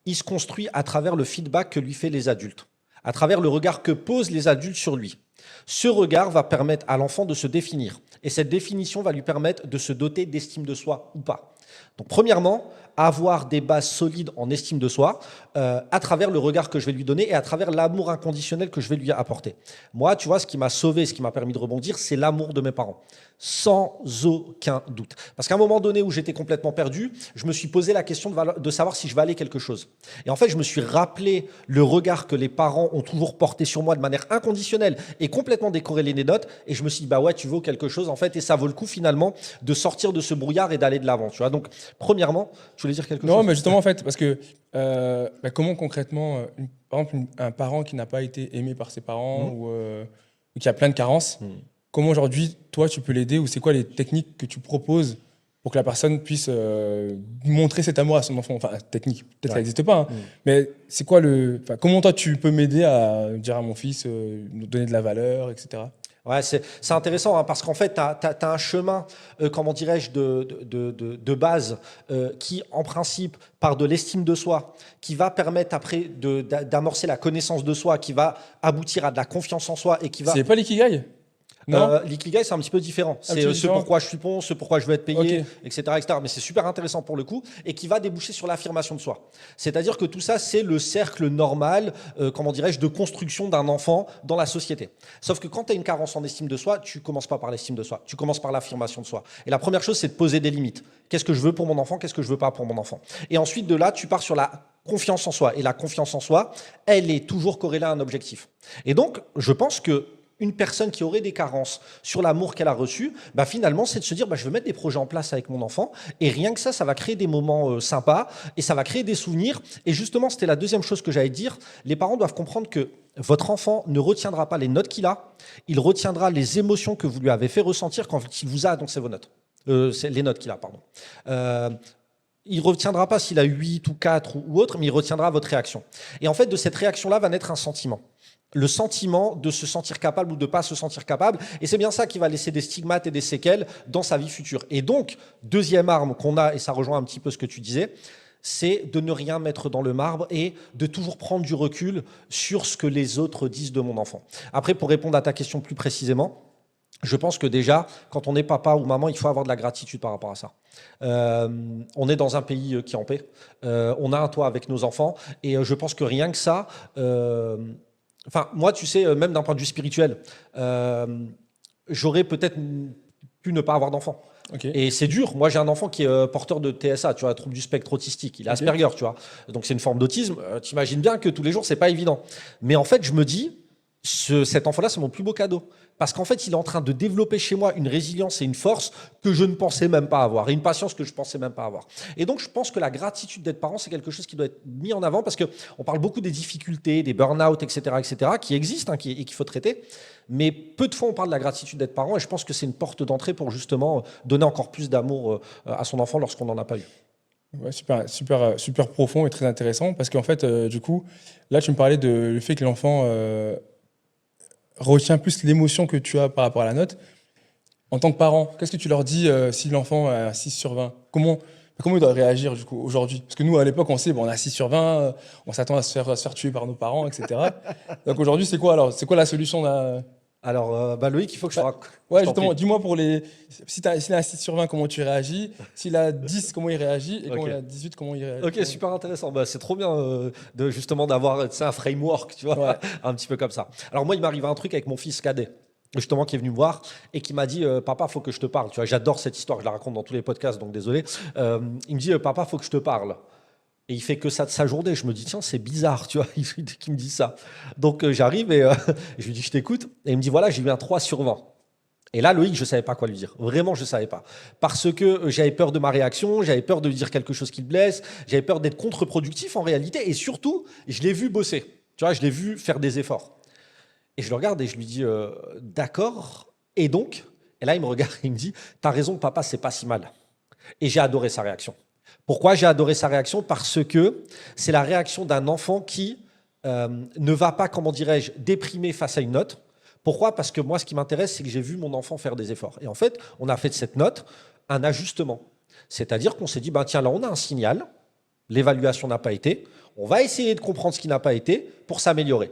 Il se construit à travers le feedback que lui fait les adultes, à travers le regard que posent les adultes sur lui. Ce regard va permettre à l'enfant de se définir. Et cette définition va lui permettre de se doter d'estime de soi ou pas. Donc premièrement, avoir des bases solides en estime de soi à travers le regard que je vais lui donner et à travers l'amour inconditionnel que je vais lui apporter. Moi, tu vois, ce qui m'a sauvé, ce qui m'a permis de rebondir, c'est l'amour de mes parents. Sans aucun doute. Parce qu'à un moment donné où j'étais complètement perdu, je me suis posé la question de savoir si je valais quelque chose. Et en fait, je me suis rappelé le regard que les parents ont toujours porté sur moi de manière inconditionnelle et complètement décorrélé des notes. Et je me suis dit, bah ouais, tu vaux quelque chose en fait. Et ça vaut le coup finalement de sortir de ce brouillard et d'aller de l'avant. Tu vois. Donc, premièrement, tu voulais dire quelque chose ? Non, mais justement, en fait, parce que comment concrètement, par exemple, un parent qui n'a pas été aimé par ses parents ou qui a plein de carences, comment aujourd'hui, toi, tu peux l'aider ou c'est quoi les techniques que tu proposes pour que la personne puisse montrer cet amour à son enfant ? Enfin, technique, peut-être ça n'existe pas, hein, mais c'est quoi comment toi, tu peux m'aider à dire à mon fils, nous donner de la valeur, etc. Ouais, c'est intéressant hein, parce qu'en fait, tu as un chemin, comment dirais-je, de base qui, en principe, part de l'estime de soi, qui va permettre après d'amorcer la connaissance de soi, qui va aboutir à de la confiance en soi et qui va... C'est pas l'ikigai ? Non. L'ikigai, c'est un petit peu différent. C'est ce pourquoi je suis bon, ce pourquoi je veux être payé, etc., etc. Mais c'est super intéressant pour le coup et qui va déboucher sur l'affirmation de soi. C'est-à-dire que tout ça, c'est le cercle normal, comment dirais-je, de construction d'un enfant dans la société. Sauf que quand tu as une carence en estime de soi, tu commences pas par l'estime de soi, tu commences par l'affirmation de soi. Et la première chose, c'est de poser des limites. Qu'est-ce que je veux pour mon enfant, qu'est-ce que je veux pas pour mon enfant ? Et ensuite, de là, tu pars sur la confiance en soi. Et la confiance en soi, elle est toujours corrélée à un objectif. Et donc, je pense que une personne qui aurait des carences sur l'amour qu'elle a reçu, bah finalement, c'est de se dire je vais mettre des projets en place avec mon enfant et rien que ça va créer des moments sympas et ça va créer des souvenirs. Et justement, c'était la deuxième chose que j'allais dire. Les parents doivent comprendre que votre enfant ne retiendra pas les notes qu'il a, il retiendra les émotions que vous lui avez fait ressentir quand il vous a annoncé vos notes. Les notes qu'il a, pardon. Il ne retiendra pas s'il a 8 ou 4 ou autre, mais il retiendra votre réaction. Et en fait, de cette réaction-là va naître un sentiment. Le sentiment de se sentir capable ou de ne pas se sentir capable. Et c'est bien ça qui va laisser des stigmates et des séquelles dans sa vie future. Et donc, deuxième arme qu'on a, et ça rejoint un petit peu ce que tu disais, c'est de ne rien mettre dans le marbre et de toujours prendre du recul sur ce que les autres disent de mon enfant. Après, pour répondre à ta question plus précisément, je pense que déjà, quand on est papa ou maman, il faut avoir de la gratitude par rapport à ça. On est dans un pays qui est en paix. On a un toit avec nos enfants. Et je pense que rien que ça... Enfin, moi, tu sais, même d'un point de vue spirituel, j'aurais peut-être pu ne pas avoir d'enfant. Ok. Et c'est dur. Moi, j'ai un enfant qui est porteur de TSA, tu vois, trouble du spectre autistique. Il a Asperger, tu vois. Donc, c'est une forme d'autisme. T'imagines bien que tous les jours, c'est pas évident. Mais en fait, je me dis, cet enfant-là, c'est mon plus beau cadeau. Parce qu'en fait, il est en train de développer chez moi une résilience et une force que je ne pensais même pas avoir, et une patience que je ne pensais même pas avoir. Et donc, je pense que la gratitude d'être parent, c'est quelque chose qui doit être mis en avant, parce qu'on parle beaucoup des difficultés, des burn-out, etc., qui existent et qu'il faut traiter. Mais peu de fois, on parle de la gratitude d'être parent, et je pense que c'est une porte d'entrée pour justement donner encore plus d'amour à son enfant lorsqu'on n'en a pas eu. Ouais, super profond et très intéressant, parce qu'en fait, du coup, là, tu me parlais de le fait que l'enfant retient plus l'émotion que tu as par rapport à la note. En tant que parent, qu'est-ce que tu leur dis si l'enfant a 6 sur 20? Comment il doit réagir du coup aujourd'hui? Parce que nous, à l'époque, on sait, bon, on a 6 sur 20, on s'attend à se faire tuer par nos parents, etc. Donc aujourd'hui, c'est quoi alors? C'est quoi la solution là? Alors, Loïc, il faut que je te raconte. Ouais, justement, dis-moi s'il a un 6 sur 20, comment tu réagis? S'il a 10, comment il réagit? Et quand il a 18, comment il réagit? Ok, super intéressant. C'est trop bien justement d'avoir un framework, tu vois, Ouais. un petit peu comme ça. Alors moi, il m'arrive un truc avec mon fils cadet, justement, qui est venu me voir et qui m'a dit Papa, faut que je te parle. Tu vois, j'adore cette histoire, je la raconte dans tous les podcasts, donc désolé. Il me dit Papa, faut que je te parle. Et il fait que ça de sa journée. Je me dis tiens, c'est bizarre, tu vois, qu'il me dit ça. Donc j'arrive et je lui dis je t'écoute. Et il me dit voilà, j'ai eu un 3 sur 20. Et là, Loïc, je ne savais pas quoi lui dire. Vraiment, je ne savais pas. Parce que j'avais peur de ma réaction, j'avais peur de lui dire quelque chose qui le blesse, j'avais peur d'être contre-productif en réalité. Et surtout, je l'ai vu bosser. Tu vois, je l'ai vu faire des efforts. Et je le regarde et je lui dis d'accord. Et donc, et là, il me regarde et il me dit t'as raison, papa, c'est pas si mal. Et j'ai adoré sa réaction. Pourquoi j'ai adoré sa réaction? Parce que c'est la réaction d'un enfant qui ne va pas, comment dirais-je, déprimer face à une note. Pourquoi? Parce que moi, ce qui m'intéresse, c'est que j'ai vu mon enfant faire des efforts. Et en fait, on a fait de cette note un ajustement. C'est-à-dire qu'on s'est dit, ben, tiens, là, on a un signal, l'évaluation n'a pas été, on va essayer de comprendre ce qui n'a pas été pour s'améliorer.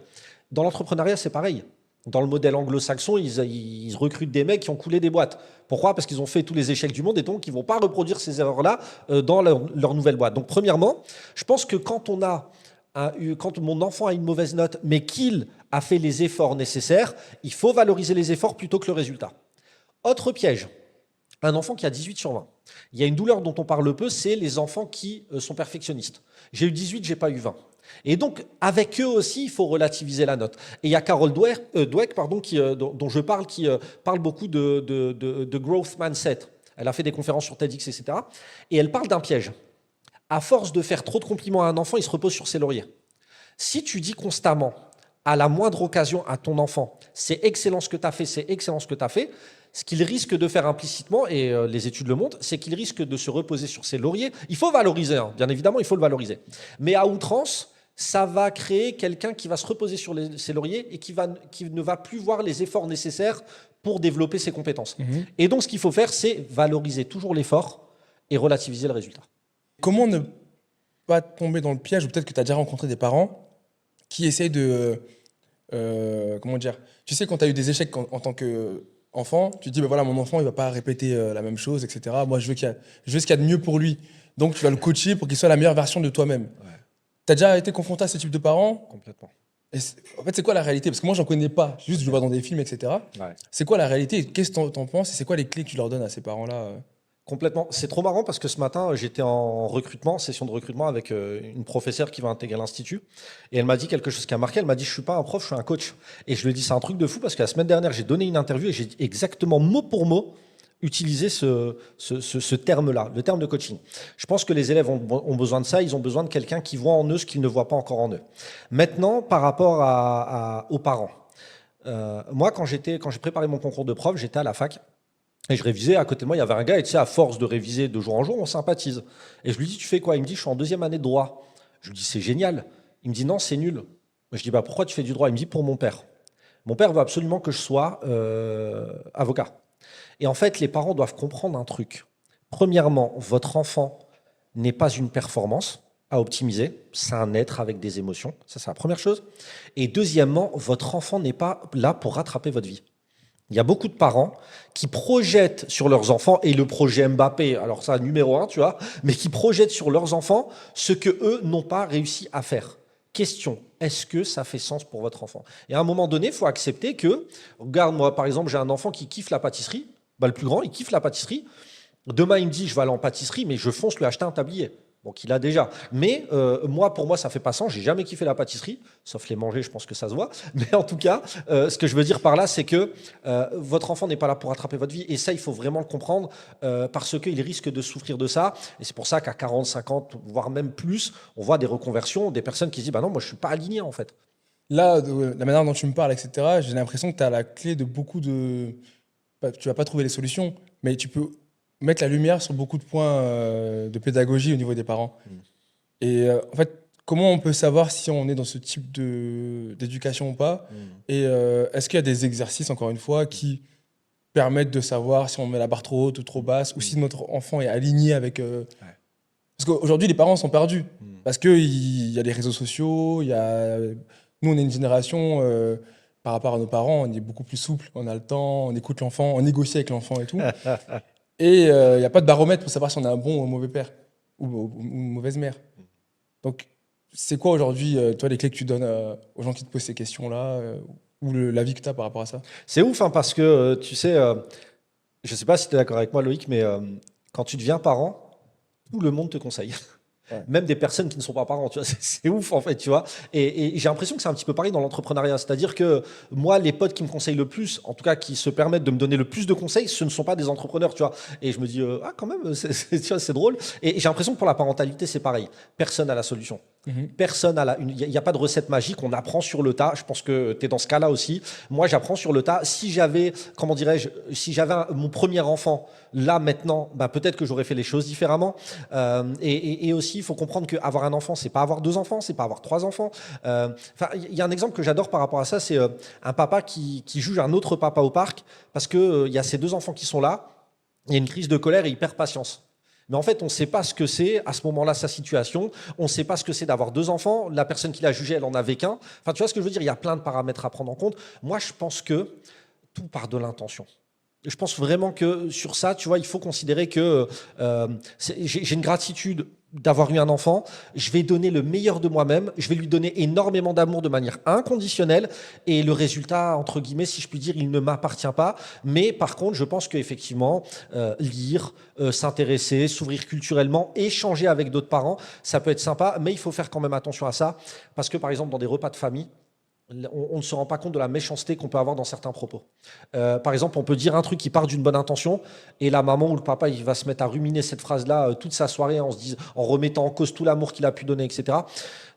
Dans l'entrepreneuriat, c'est pareil. Dans le modèle anglo-saxon, ils recrutent des mecs qui ont coulé des boîtes. Pourquoi? Parce qu'ils ont fait tous les échecs du monde et donc ils ne vont pas reproduire ces erreurs-là dans leur nouvelle boîte. Donc, premièrement, je pense que quand mon enfant a une mauvaise note, mais qu'il a fait les efforts nécessaires, il faut valoriser les efforts plutôt que le résultat. Autre piège, un enfant qui a 18 sur 20. Il y a une douleur dont on parle peu, c'est les enfants qui sont perfectionnistes. J'ai eu 18, j'ai pas eu 20. Et donc, avec eux aussi, il faut relativiser la note. Et il y a Carol Dweck, dont je parle, qui parle beaucoup de growth mindset. Elle a fait des conférences sur TEDx, etc. Et elle parle d'un piège. À force de faire trop de compliments à un enfant, il se repose sur ses lauriers. Si tu dis constamment, à la moindre occasion à ton enfant, c'est excellent ce que tu as fait, c'est excellent ce que tu as fait, ce qu'il risque de faire implicitement, et les études le montrent, c'est qu'il risque de se reposer sur ses lauriers. Il faut valoriser, hein, bien évidemment, il faut le valoriser. Mais à outrance, ça va créer quelqu'un qui va se reposer sur ses lauriers et qui ne va plus voir les efforts nécessaires pour développer ses compétences. Mmh. Et donc, ce qu'il faut faire, c'est valoriser toujours l'effort et relativiser le résultat. Comment ne pas tomber dans le piège, ou peut-être que tu as déjà rencontré des parents qui essayent de... comment dire? Tu sais, quand tu as eu des échecs en tant qu'enfant, tu te dis, ben voilà, mon enfant, il ne va pas répéter la même chose, etc. Moi, je veux ce qu'il y a de mieux pour lui. Donc, tu vas le coacher pour qu'il soit la meilleure version de toi-même. Ouais. Tu as déjà été confronté à ce type de parents? Complètement. Et en fait, c'est quoi la réalité? Parce que moi, j'en connais pas. Juste, je le vois dans des films, etc. Ouais. C'est quoi la réalité? Qu'est-ce que tu en penses? Et c'est quoi les clés que tu leur donnes à ces parents-là? Complètement. C'est trop marrant parce que ce matin, j'étais en session de recrutement avec une professeure qui va intégrer l'Institut. Et elle m'a dit quelque chose qui a marqué. Elle m'a dit, je ne suis pas un prof, je suis un coach. Et je lui ai dit, c'est un truc de fou parce que la semaine dernière, j'ai donné une interview et j'ai exactement mot pour mot utilisé ce terme-là, le terme de coaching. Je pense que les élèves ont besoin de ça. Ils ont besoin de quelqu'un qui voit en eux ce qu'ils ne voient pas encore en eux. Maintenant, par rapport aux parents. Moi, quand j'ai préparé mon concours de prof, j'étais à la fac. Et je révisais, à côté de moi, il y avait un gars, et tu sais, à force de réviser de jour en jour, on sympathise. Et je lui dis, tu fais quoi? Il me dit, je suis en 2e année de droit. Je lui dis, c'est génial. Il me dit, non, c'est nul. Je dis, bah, pourquoi tu fais du droit? Il me dit, pour mon père. Mon père veut absolument que je sois avocat. Et en fait, les parents doivent comprendre un truc. Premièrement, votre enfant n'est pas une performance à optimiser, c'est un être avec des émotions. Ça, c'est la première chose. Et deuxièmement, votre enfant n'est pas là pour rattraper votre vie. Il y a beaucoup de parents qui projettent sur leurs enfants, et le projet Mbappé, alors ça, numéro un, tu vois, mais qui projettent sur leurs enfants ce que eux n'ont pas réussi à faire. Question, est-ce que ça fait sens pour votre enfant? Et à un moment donné, il faut accepter que, regarde, moi, par exemple, j'ai un enfant qui kiffe la pâtisserie, bah, le plus grand, il kiffe la pâtisserie. Demain, il me dit, je vais aller en pâtisserie, mais je fonce lui acheter un tablier. Bon, qu'il a déjà. Mais moi, pour moi, ça fait pas sens. J'ai jamais kiffé la pâtisserie, sauf les manger, je pense que ça se voit. Mais en tout cas, ce que je veux dire par là, c'est que votre enfant n'est pas là pour attraper votre vie. Et ça, il faut vraiment le comprendre parce qu'il risque de souffrir de ça. Et c'est pour ça qu'à 40, 50, voire même plus, on voit des reconversions, des personnes qui se disent, bah non, moi, je suis pas aligné, en fait. Là, la manière dont tu me parles, etc., j'ai l'impression que tu as la clé de beaucoup de. Tu vas pas trouver les solutions, mais tu peux mettre la lumière sur beaucoup de points de pédagogie au niveau des parents. Et en fait, comment on peut savoir si on est dans ce type d'éducation ou pas? Et est-ce qu'il y a des exercices, encore une fois, qui permettent de savoir si on met la barre trop haute ou trop basse, ou si notre enfant est aligné avec. Parce qu'aujourd'hui, les parents sont perdus. Parce qu'il y a les réseaux sociaux, il y a. Nous, on est une génération, par rapport à nos parents, on est beaucoup plus souple, on a le temps, on écoute l'enfant, on négocie avec l'enfant et tout. Et il n'y a pas de baromètre pour savoir si on a un bon ou un mauvais père ou une mauvaise mère. Donc, c'est quoi aujourd'hui, toi, les clés que tu donnes aux gens qui te posent ces questions-là ou l'avis que tu as par rapport à ça? C'est ouf, hein, parce que, tu sais, je ne sais pas si tu es d'accord avec moi, Loïc, mais quand tu deviens parent, tout le monde te conseille. Ouais. Même des personnes qui ne sont pas parents, tu vois, c'est ouf en fait, tu vois. Et j'ai l'impression que c'est un petit peu pareil dans l'entrepreneuriat. C'est-à-dire que moi, les potes qui me conseillent le plus, en tout cas qui se permettent de me donner le plus de conseils, ce ne sont pas des entrepreneurs, tu vois. Et je me dis, ah quand même, tu vois, c'est drôle. Et j'ai l'impression que pour la parentalité, c'est pareil. Personne n'a la solution. Personne n'a la. Il n'y a pas de recette magique, on apprend sur le tas. Je pense que tu es dans ce cas-là aussi. Moi, j'apprends sur le tas. Si j'avais, comment dirais-je, si j'avais mon premier enfant, là maintenant, bah, peut-être que j'aurais fait les choses différemment. Et aussi, il faut comprendre qu'avoir un enfant, c'est pas avoir 2 enfants, c'est pas avoir 3 enfants. Enfin, il y a un exemple que j'adore par rapport à ça, c'est un papa qui juge un autre papa au parc parce que il y a ces 2 enfants qui sont là. Il y a une crise de colère et il perd patience. Mais en fait, on ne sait pas ce que c'est à ce moment-là, sa situation. On ne sait pas ce que c'est d'avoir 2 enfants. La personne qui l'a jugé, elle en avait qu'un. Enfin, tu vois ce que je veux dire? Il y a plein de paramètres à prendre en compte. Moi, je pense que tout part de l'intention. Je pense vraiment que sur ça, tu vois, il faut considérer que j'ai une gratitude d'avoir eu un enfant. Je vais donner le meilleur de moi-même. Je vais lui donner énormément d'amour de manière inconditionnelle. Et le résultat, entre guillemets, si je puis dire, il ne m'appartient pas. Mais par contre, je pense qu'effectivement, lire, s'intéresser, s'ouvrir culturellement, échanger avec d'autres parents, ça peut être sympa. Mais il faut faire quand même attention à ça. Parce que, par exemple, dans des repas de famille, on ne se rend pas compte de la méchanceté qu'on peut avoir dans certains propos. Par exemple, on peut dire un truc qui part d'une bonne intention et la maman ou le papa, il va se mettre à ruminer cette phrase-là toute sa soirée en remettant en cause tout l'amour qu'il a pu donner, etc.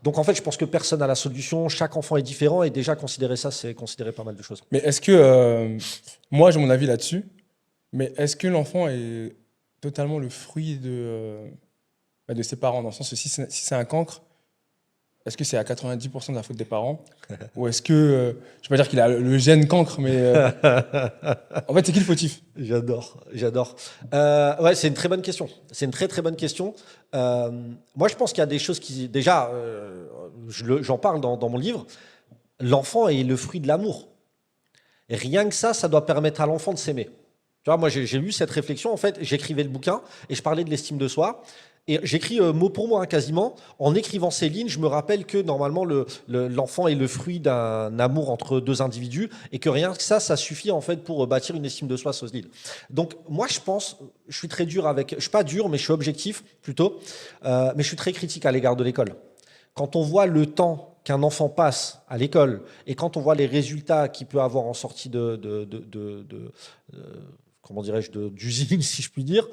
Donc en fait, je pense que personne n'a la solution, chaque enfant est différent et déjà considérer ça, c'est considérer pas mal de choses. Mais est-ce que. Moi, j'ai mon avis là-dessus, mais est-ce que l'enfant est totalement le fruit de ses parents? Dans le sens où si c'est un cancre, est-ce que c'est à 90% de la faute des parents? Ou est-ce que. Je ne vais pas dire qu'il a le gène cancre, mais. En fait, c'est qui le fautif? J'adore, j'adore. Ouais, c'est une très bonne question. C'est une très très bonne question. Moi, je pense qu'il y a des choses qui, déjà, j'en parle dans mon livre. L'enfant est le fruit de l'amour. Et rien que ça doit permettre à l'enfant de s'aimer. Tu vois, moi, j'ai eu cette réflexion. En fait, j'écrivais le bouquin et je parlais de l'estime de soi. Et j'écris mot pour mot, hein, quasiment. En écrivant ces lignes, je me rappelle que normalement, l'enfant est le fruit d'un amour entre 2 individus et que rien que ça suffit en fait pour bâtir une estime de soi solide. Donc, moi, je pense, je suis très dur avec. Je suis pas dur, mais je suis objectif plutôt. Mais je suis très critique à l'égard de l'école. Quand on voit le temps qu'un enfant passe à l'école et quand on voit les résultats qu'il peut avoir en sortie comment dirais-je, d'usine, si je puis dire,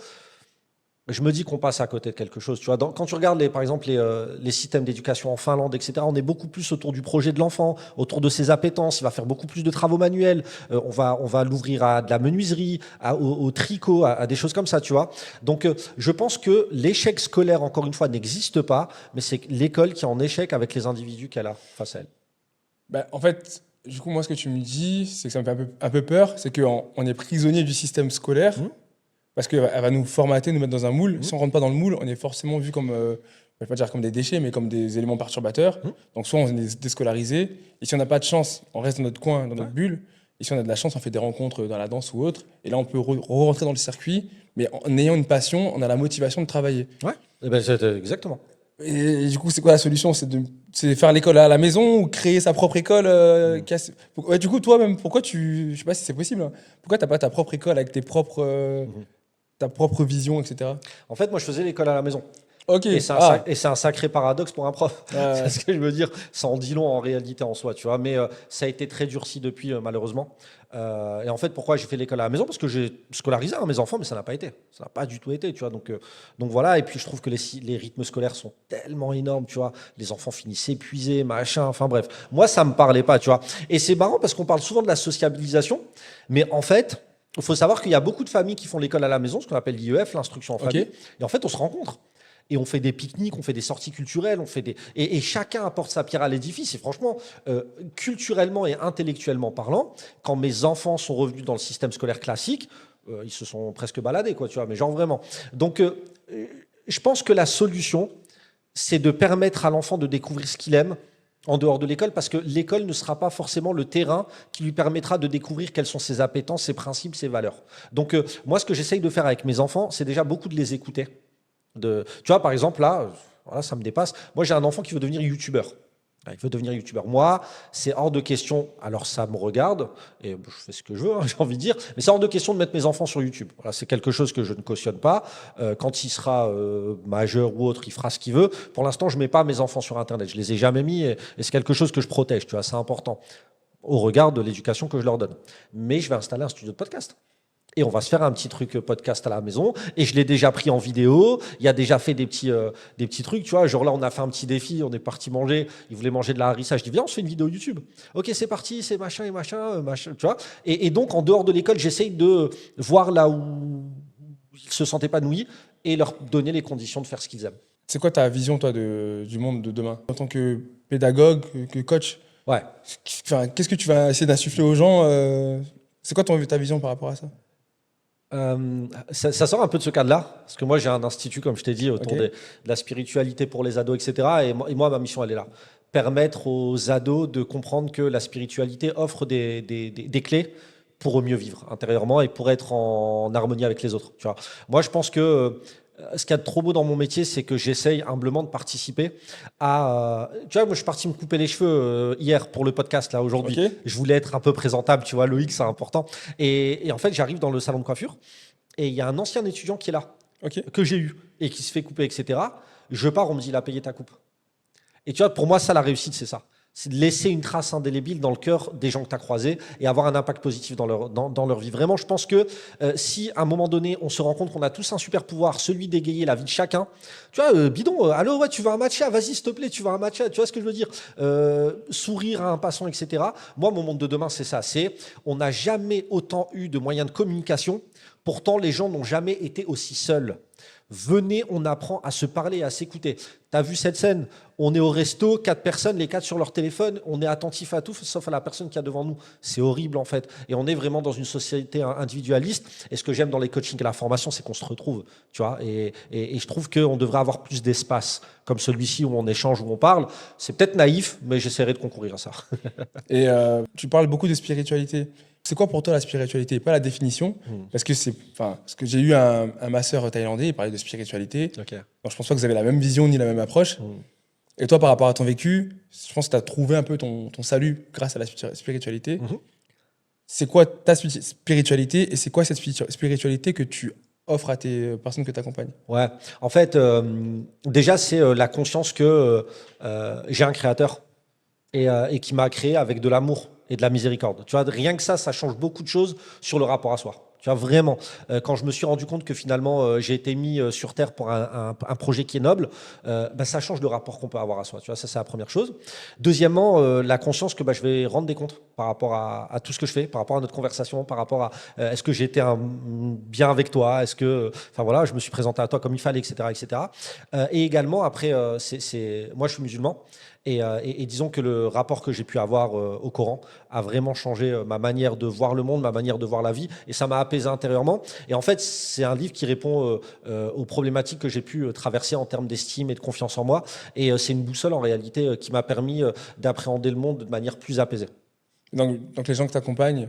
je me dis qu'on passe à côté de quelque chose. Tu vois, quand tu regardes, par exemple, les systèmes d'éducation en Finlande, etc., on est beaucoup plus autour du projet de l'enfant, autour de ses appétences. Il va faire beaucoup plus de travaux manuels. On va l'ouvrir à de la menuiserie, au tricot, à des choses comme ça, tu vois. Donc, je pense que l'échec scolaire, encore une fois, n'existe pas, mais c'est l'école qui est en échec avec les individus qu'elle a face à elle. Ben, en fait, du coup, moi, ce que tu me dis, c'est que ça me fait un peu peur, c'est qu'on est prisonnier du système scolaire. parce qu'elle va nous formater, nous mettre dans un moule. Si on rentre pas dans le moule, on est forcément vu comme, je vais pas dire comme des déchets, mais comme des éléments perturbateurs. Donc soit on est déscolarisé, et si on n'a pas de chance, on reste dans notre coin, dans notre bulle. Et si on a de la chance, on fait des rencontres dans la danse ou autre. Et là, on peut rentrer dans le circuit, mais en ayant une passion, on a la motivation de travailler. Ouais, eh ben, c'est exactement. Et du coup, c'est quoi la solution? C'est faire l'école à la maison ou créer sa propre école Ouais, du coup, toi-même, pourquoi je sais pas si c'est possible, hein. Pourquoi t'as pas ta propre école avec ta propre vision, etc. En fait, moi, je faisais l'école à la maison. Ok. Et c'est un sacré paradoxe pour un prof. C'est ce que je veux dire. Ça en dit long en réalité en soi, tu vois. Mais ça a été très durci depuis, malheureusement. Et en fait, pourquoi j'ai fait l'école à la maison? Parce que j'ai scolarisé mes enfants, mais ça n'a pas été. Ça n'a pas du tout été, tu vois. Donc voilà. Et puis, je trouve que les rythmes scolaires sont tellement énormes, tu vois. Les enfants finissent épuisés, machin. Enfin bref. Moi, ça me parlait pas, tu vois. Et c'est marrant parce qu'on parle souvent de la sociabilisation. Mais en fait, il faut savoir qu'il y a beaucoup de familles qui font l'école à la maison, ce qu'on appelle l'IEF, l'instruction en famille. Et en fait, on se rencontre. Et on fait des pique-niques, on fait des sorties culturelles, et chacun apporte sa pierre à l'édifice. Et franchement, culturellement et intellectuellement parlant, quand mes enfants sont revenus dans le système scolaire classique, ils se sont presque baladés, quoi, tu vois, mais genre vraiment. Donc, je pense que la solution, c'est de permettre à l'enfant de découvrir ce qu'il aime en dehors de l'école, parce que l'école ne sera pas forcément le terrain qui lui permettra de découvrir quelles sont ses appétences, ses principes, ses valeurs. Donc, moi, ce que j'essaye de faire avec mes enfants, c'est déjà beaucoup de les écouter. Tu vois, par exemple, là, voilà, ça me dépasse. Moi, j'ai un enfant qui veut devenir youtubeur. Il veut devenir youtubeur. Moi, c'est hors de question. Alors, ça me regarde et je fais ce que je veux, hein, j'ai envie de dire. Mais c'est hors de question de mettre mes enfants sur YouTube. Voilà, c'est quelque chose que je ne cautionne pas. Quand il sera majeur ou autre, il fera ce qu'il veut. Pour l'instant, je mets pas mes enfants sur Internet. Je les ai jamais mis et c'est quelque chose que je protège. Tu vois, c'est important au regard de l'éducation que je leur donne. Mais je vais installer un studio de podcast. Et on va se faire un petit truc podcast à la maison. Et je l'ai déjà pris en vidéo. Il a déjà fait des petits trucs, tu vois. Genre là, on a fait un petit défi. On est parti manger. Il voulait manger de la harissa. Je dis, viens, on se fait une vidéo YouTube. Ok, c'est parti, c'est machin et machin, tu vois. Et donc, en dehors de l'école, j'essaye de voir là où ils se sentent épanouis et leur donner les conditions de faire ce qu'ils aiment. C'est quoi ta vision, toi, du monde de demain? En tant que pédagogue, que coach, Ouais. qu'est-ce que tu vas essayer d'insuffler aux gens C'est quoi ta vision par rapport à ça? Ça sort un peu de ce cadre-là, parce que moi j'ai un institut, comme je t'ai dit, autour de la spiritualité pour les ados, etc. Et moi, ma mission, elle est là. Permettre aux ados de comprendre que la spiritualité offre des clés pour mieux vivre intérieurement et pour être en harmonie avec les autres. Tu vois. Moi, je pense que ce qu'il y a de trop beau dans mon métier, c'est que j'essaye humblement de participer à... tu vois, moi, je suis parti me couper les cheveux hier pour le podcast, là, aujourd'hui. Ok. Je voulais être un peu présentable, tu vois, Loïc, c'est important. Et en fait, j'arrive dans le salon de coiffure et il y a un ancien étudiant qui est là, que j'ai eu, et qui se fait couper, etc. Je pars, on me dit, il a payé ta coupe. Et tu vois, pour moi, ça, la réussite, c'est ça. C'est de laisser une trace indélébile dans le cœur des gens que tu as croisés et avoir un impact positif dans leur vie. Vraiment, je pense que si à un moment donné, on se rend compte qu'on a tous un super pouvoir, celui d'égayer la vie de chacun, tu vois, bidon, allô, ouais, tu veux un matcha, vas-y, s'il te plaît, tu veux un matcha, tu vois ce que je veux dire, sourire à un passant, etc. Moi, mon monde de demain, c'est ça, on n'a jamais autant eu de moyens de communication, pourtant les gens n'ont jamais été aussi seuls. Venez, on apprend à se parler, à s'écouter. T'as vu cette scène? On est au resto, 4 personnes, les 4 sur leur téléphone, on est attentif à tout, sauf à la personne qui est devant nous. C'est horrible en fait. Et on est vraiment dans une société individualiste. Et ce que j'aime dans les coachings et la formation, c'est qu'on se retrouve. Tu vois, et je trouve qu'on devrait avoir plus d'espace comme celui-ci où on échange, où on parle. C'est peut-être naïf, mais j'essaierai de concourir à ça. Et tu parles beaucoup de spiritualité. C'est quoi pour toi la spiritualité? Pas la définition, parce que j'ai eu un masseur thaïlandais, il parlait de spiritualité. Okay. Donc je pense pas que vous avez la même vision ni la même approche. Et toi, par rapport à ton vécu, je pense que tu as trouvé un peu ton salut grâce à la spiritualité. C'est quoi ta spiritualité et c'est quoi cette spiritualité que tu offres à tes personnes que tu accompagnes? Ouais, en fait, déjà, c'est la conscience que j'ai un créateur et qui m'a créé avec de l'amour et de la miséricorde. Tu vois, rien que ça change beaucoup de choses sur le rapport à soi. Tu vois, vraiment, quand je me suis rendu compte que finalement j'ai été mis sur Terre pour un projet qui est noble, ça change le rapport qu'on peut avoir à soi. Tu vois, ça c'est la première chose. Deuxièmement, la conscience que je vais rendre des comptes par rapport à tout ce que je fais, par rapport à notre conversation, par rapport à est-ce que j'ai été bien avec toi, est-ce que, enfin voilà, je me suis présenté à toi comme il fallait, etc., etc. Et également après, moi je suis musulman. Et disons que le rapport que j'ai pu avoir au Coran a vraiment changé ma manière de voir le monde, ma manière de voir la vie, et ça m'a apaisé intérieurement. Et en fait, c'est un livre qui répond aux problématiques que j'ai pu traverser en termes d'estime et de confiance en moi. Et c'est une boussole en réalité qui m'a permis d'appréhender le monde de manière plus apaisée. Donc les gens que tu accompagnes,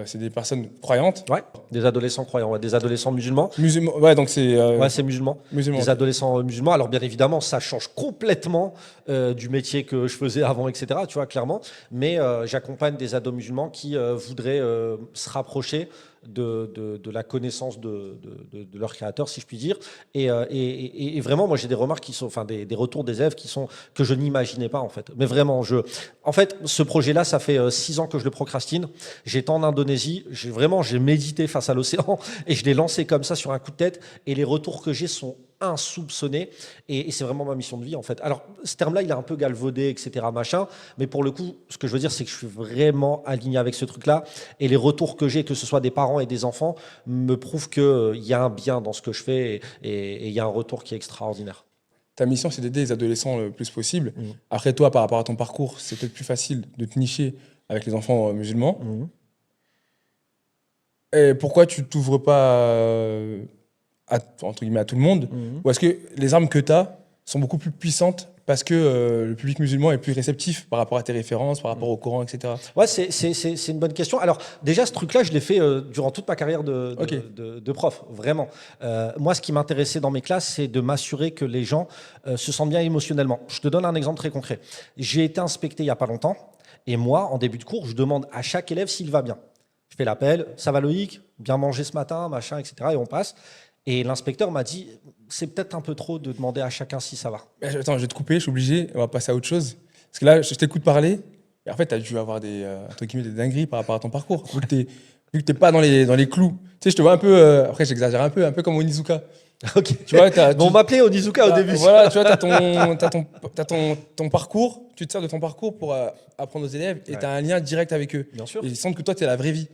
c'est des personnes croyantes. Ouais, des adolescents croyants, ouais, des adolescents musulmans. Musulmans, ouais, donc c'est. Ouais, c'est musulman. Musulmans. Des adolescents musulmans. Alors, bien évidemment, ça change complètement du métier que je faisais avant, etc., tu vois, clairement. Mais j'accompagne des ados musulmans qui voudraient se rapprocher de la connaissance de leur créateur, si je puis dire. Et vraiment, moi, j'ai des remarques qui sont, enfin, des retours des élèves que je n'imaginais pas, en fait. Mais vraiment, en fait, ce projet-là, ça fait 6 ans que je le procrastine. J'étais en Indonésie. J'ai médité face à l'océan et je l'ai lancé comme ça sur un coup de tête. Et les retours que j'ai sont insoupçonnés, et c'est vraiment ma mission de vie, en fait. Alors, ce terme-là, il est un peu galvaudé, etc., machin, mais pour le coup, ce que je veux dire, c'est que je suis vraiment aligné avec ce truc-là, et les retours que j'ai, que ce soit des parents et des enfants, me prouvent qu'il y a un bien dans ce que je fais, et il y a un retour qui est extraordinaire. Ta mission, c'est d'aider les adolescents le plus possible. Après, toi, par rapport à ton parcours, c'est peut-être plus facile de te nicher avec les enfants musulmans. Et pourquoi tu t'ouvres pas entre guillemets à tout le monde? Ou est-ce que les armes que tu as sont beaucoup plus puissantes parce que le public musulman est plus réceptif par rapport à tes références, par rapport au Coran, etc. Ouais, c'est une bonne question. Alors, déjà, ce truc-là, je l'ai fait durant toute ma carrière de prof, vraiment. Moi, ce qui m'intéressait dans mes classes, c'est de m'assurer que les gens se sentent bien émotionnellement. Je te donne un exemple très concret. J'ai été inspecté il n'y a pas longtemps, et moi, en début de cours, je demande à chaque élève s'il va bien. Je fais l'appel, ça va Loïc, bien mangé ce matin, machin, etc. Et on passe. Et l'inspecteur m'a dit, c'est peut-être un peu trop de demander à chacun si ça va. Attends, je vais te couper, je suis obligé, on va passer à autre chose. Parce que là, je t'écoute parler, et en fait, tu as dû avoir entre guillemets, des dingueries par rapport à ton parcours. Vu que t'es pas dans les clous. Tu sais, je te vois un peu, après j'exagère un peu comme Onizuka. Ok. Tu vois, on m'appelait Onizuka au début. Voilà, tu vois, ton parcours, tu te sers de ton parcours pour apprendre aux élèves, et tu as un lien direct avec eux. Bien sûr. Et ils sentent que toi, tu es la vraie vie.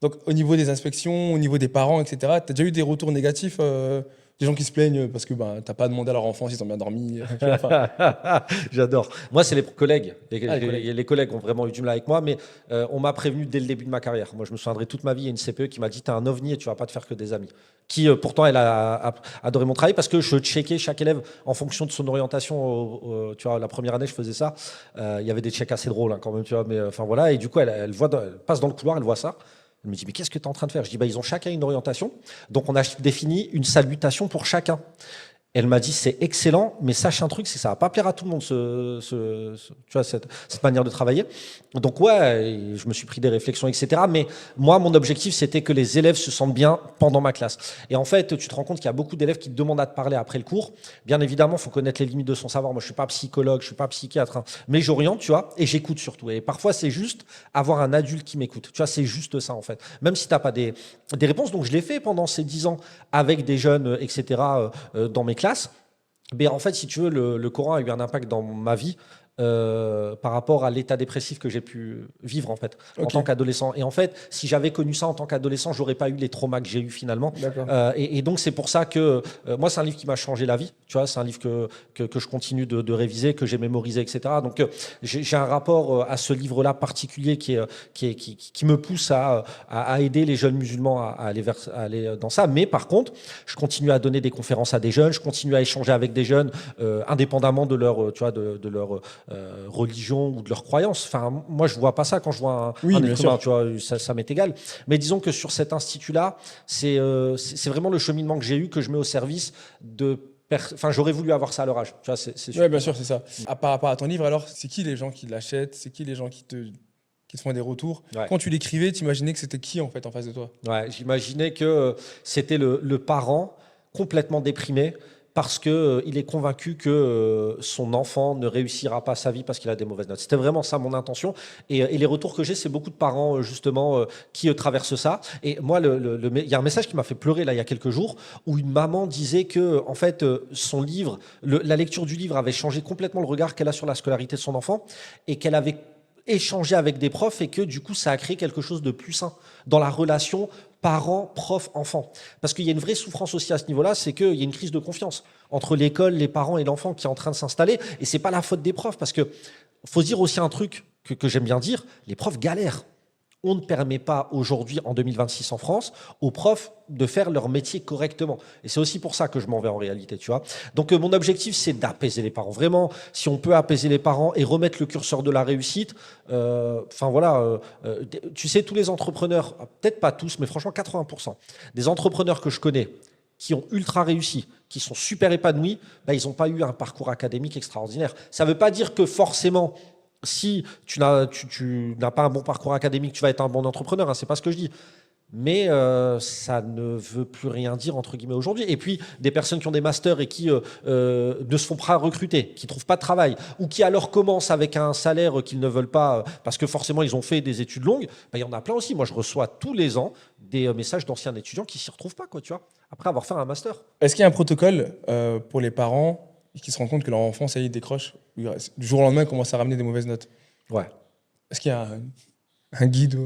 Donc, au niveau des inspections, au niveau des parents, etc., tu as déjà eu des retours négatifs, des gens qui se plaignent parce que tu n'as pas demandé à leur enfant s'ils ont bien dormi. J'adore. Moi, c'est les collègues. Les collègues ont vraiment eu du mal avec moi, mais on m'a prévenu dès le début de ma carrière. Moi, je me souviendrai toute ma vie, il y a une CPE qui m'a dit, t'es un ovni et tu vas pas te faire que des amis. Qui, pourtant, elle a adoré mon travail parce que je checkais chaque élève en fonction de son orientation. Tu vois, la première année, je faisais ça. Il y avait des checks assez drôles quand même, tu vois, mais enfin voilà. Et du coup, elle passe dans le couloir, elle voit ça. Elle me dit, mais qu'est-ce que tu es en train de faire? Je dis, ils ont chacun une orientation. Donc, on a défini une salutation pour chacun. Elle m'a dit, c'est excellent, mais sache un truc, c'est que ça va pas plaire à tout le monde, tu vois, cette manière de travailler. Donc, ouais, je me suis pris des réflexions, etc. Mais moi, mon objectif, c'était que les élèves se sentent bien pendant ma classe. Et en fait, tu te rends compte qu'il y a beaucoup d'élèves qui te demandent à te parler après le cours. Bien évidemment, il faut connaître les limites de son savoir. Moi, je suis pas psychologue, je suis pas psychiatre, hein, mais j'oriente, tu vois, et j'écoute surtout. Et parfois, c'est juste avoir un adulte qui m'écoute. Tu vois, c'est juste ça, en fait. Même si tu n'as pas des réponses. Donc, je l'ai fait pendant ces 10 ans avec des jeunes, etc., dans mes classes. Mais en fait, si tu veux, le Coran a eu un impact dans ma vie par rapport à l'état dépressif que j'ai pu vivre en fait en tant qu'adolescent. Et en fait, si j'avais connu ça en tant qu'adolescent, j'aurais pas eu les traumas que j'ai eu finalement. Et donc c'est pour ça que moi, c'est un livre qui m'a changé la vie. Tu vois, c'est un livre que je continue de réviser, que j'ai mémorisé, etc. Donc j'ai un rapport à ce livre-là particulier qui me pousse à aider les jeunes musulmans à aller dans ça. Mais par contre, je continue à donner des conférences à des jeunes, je continue à échanger avec des jeunes, indépendamment de leur, tu vois, de leur religion ou de leur croyance. Enfin, moi, je vois pas ça quand je vois un être humain, tu vois, ça m'est égal. Mais disons que sur cet institut-là, c'est vraiment le cheminement que j'ai eu, que je mets au service de. Enfin, j'aurais voulu avoir ça à leur âge. Tu vois, oui, bien sûr, c'est ça. Par rapport à ton livre, alors, c'est qui les gens qui l'achètent? C'est qui les gens qui te font des retours? Quand tu l'écrivais, tu imaginais que c'était qui en fait en face de toi? Ouais, j'imaginais que c'était le parent complètement déprimé parce qu'il est convaincu que son enfant ne réussira pas sa vie parce qu'il a des mauvaises notes. C'était vraiment ça mon intention. Et les retours que j'ai, c'est beaucoup de parents justement qui traversent ça. Et moi, il y a un message qui m'a fait pleurer là il y a quelques jours où une maman disait que en fait son livre, la lecture du livre avait changé complètement le regard qu'elle a sur la scolarité de son enfant et qu'elle avait échanger avec des profs et que du coup, ça a créé quelque chose de plus sain dans la relation parents, profs, enfants. Parce qu'il y a une vraie souffrance aussi à ce niveau-là, c'est qu'il y a une crise de confiance entre l'école, les parents et l'enfant qui est en train de s'installer. Et c'est pas la faute des profs, parce que faut se dire aussi un truc que j'aime bien dire, les profs galèrent. On ne permet pas aujourd'hui, en 2026 en France, aux profs de faire leur métier correctement. Et c'est aussi pour ça que je m'en vais en réalité, tu vois. Donc mon objectif, c'est d'apaiser les parents. Vraiment, si on peut apaiser les parents et remettre le curseur de la réussite, tu sais, tous les entrepreneurs, peut-être pas tous, mais franchement 80% des entrepreneurs que je connais qui ont ultra réussi, qui sont super épanouis, bah, ils n'ont pas eu un parcours académique extraordinaire. Ça ne veut pas dire que forcément si tu n'as pas un bon parcours académique, tu vas être un bon entrepreneur, hein, c'est pas ce que je dis. Mais ça ne veut plus rien dire entre guillemets aujourd'hui. Et puis des personnes qui ont des masters et qui ne se font pas recruter, qui trouvent pas de travail, ou qui alors commencent avec un salaire qu'ils ne veulent pas parce que forcément ils ont fait des études longues, bah, il y en a plein aussi. Moi je reçois tous les ans des messages d'anciens étudiants qui s'y retrouvent pas, quoi, tu vois, après avoir fait un master. Est-ce qu'il y a un protocole pour les parents qui se rendent compte que leur enfant, ça y est, décroche, du jour au lendemain, commence à ramener des mauvaises notes? Ouais. Est-ce qu'il y a un guide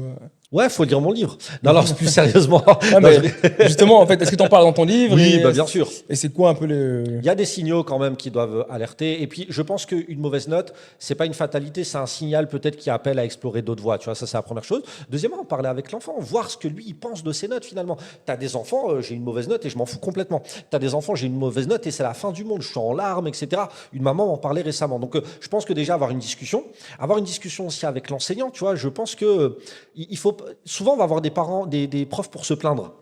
Ouais, faut lire mon livre. Non, alors plus sérieusement. Ah, mais justement, en fait, est-ce que tu en parles dans ton livre? Oui, bah, bien sûr. Et c'est quoi un peu le... Il y a des signaux quand même qui doivent alerter. Et puis, je pense qu'une mauvaise note, c'est pas une fatalité, c'est un signal peut-être qui appelle à explorer d'autres voies. Tu vois, ça, c'est la première chose. Deuxièmement, parler avec l'enfant, voir ce que lui, il pense de ses notes finalement. Tu as des enfants, j'ai une mauvaise note et je m'en fous complètement. Tu as des enfants, j'ai une mauvaise note et c'est la fin du monde, je suis en larmes, etc. Une maman m'en parlait récemment. Donc, je pense que déjà avoir une discussion aussi avec l'enseignant, tu vois, je pense que il faut... Souvent, on va avoir des parents, des profs pour se plaindre.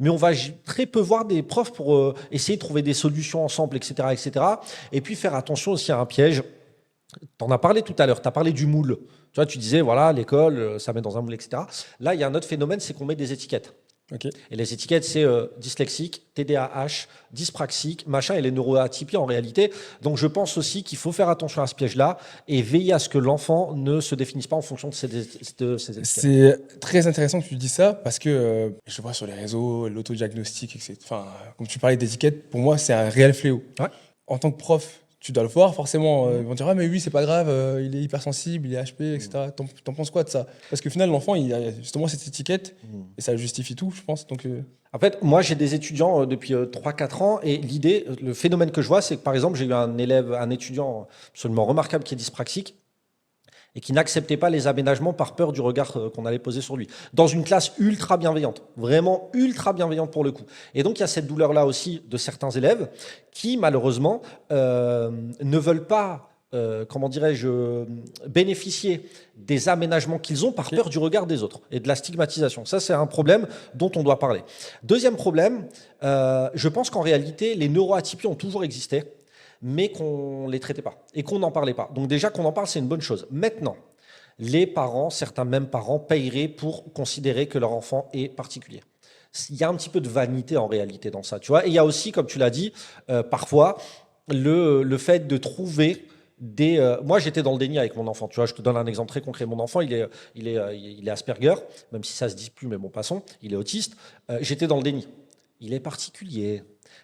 Mais on va très peu voir des profs pour essayer de trouver des solutions ensemble, etc., etc. Et puis faire attention aussi à un piège. Tu en as parlé tout à l'heure, tu as parlé du moule. Tu vois, tu disais, voilà, l'école, ça met dans un moule, etc. Là, il y a un autre phénomène, c'est qu'on met des étiquettes. Okay. Et les étiquettes, c'est dyslexique, TDAH, dyspraxique, machin, et les neuroatypies en réalité. Donc je pense aussi qu'il faut faire attention à ce piège-là et veiller à ce que l'enfant ne se définisse pas en fonction de ces étiquettes. C'est très intéressant que tu dis ça parce que je vois sur les réseaux, l'autodiagnostic, etc. Enfin, comme tu parlais d'étiquettes, pour moi, c'est un réel fléau. Ouais. En tant que prof, tu dois le voir, forcément. Ils vont dire, ah, mais oui, c'est pas grave, il est hypersensible, il est HP, etc. T'en penses quoi de ça? Parce qu'au final, l'enfant, il a justement cette étiquette et ça justifie tout, je pense. Donc, En fait, moi, j'ai des étudiants depuis 3-4 ans et l'idée, le phénomène que je vois, c'est que par exemple, j'ai eu un étudiant absolument remarquable qui est dyspraxique et qui n'acceptait pas les aménagements par peur du regard qu'on allait poser sur lui. Dans une classe ultra bienveillante, vraiment ultra bienveillante pour le coup. Et donc, il y a cette douleur-là aussi de certains élèves qui, malheureusement, ne veulent pas, bénéficier des aménagements qu'ils ont par peur du regard des autres et de la stigmatisation. Ça, c'est un problème dont on doit parler. Deuxième problème, je pense qu'en réalité, les neuroatypies ont toujours existé, mais qu'on ne les traitait pas et qu'on n'en parlait pas. Donc déjà qu'on en parle, c'est une bonne chose. Maintenant, les parents, certains mêmes parents, paieraient pour considérer que leur enfant est particulier. Il y a un petit peu de vanité en réalité dans ça, tu vois. Et il y a aussi, comme tu l'as dit, parfois, le fait de trouver moi, j'étais dans le déni avec mon enfant. Tu vois, je te donne un exemple très concret. Mon enfant, il est Asperger, même si ça se dit plus, mais bon, passons. Il est autiste. J'étais dans le déni. Il est particulier.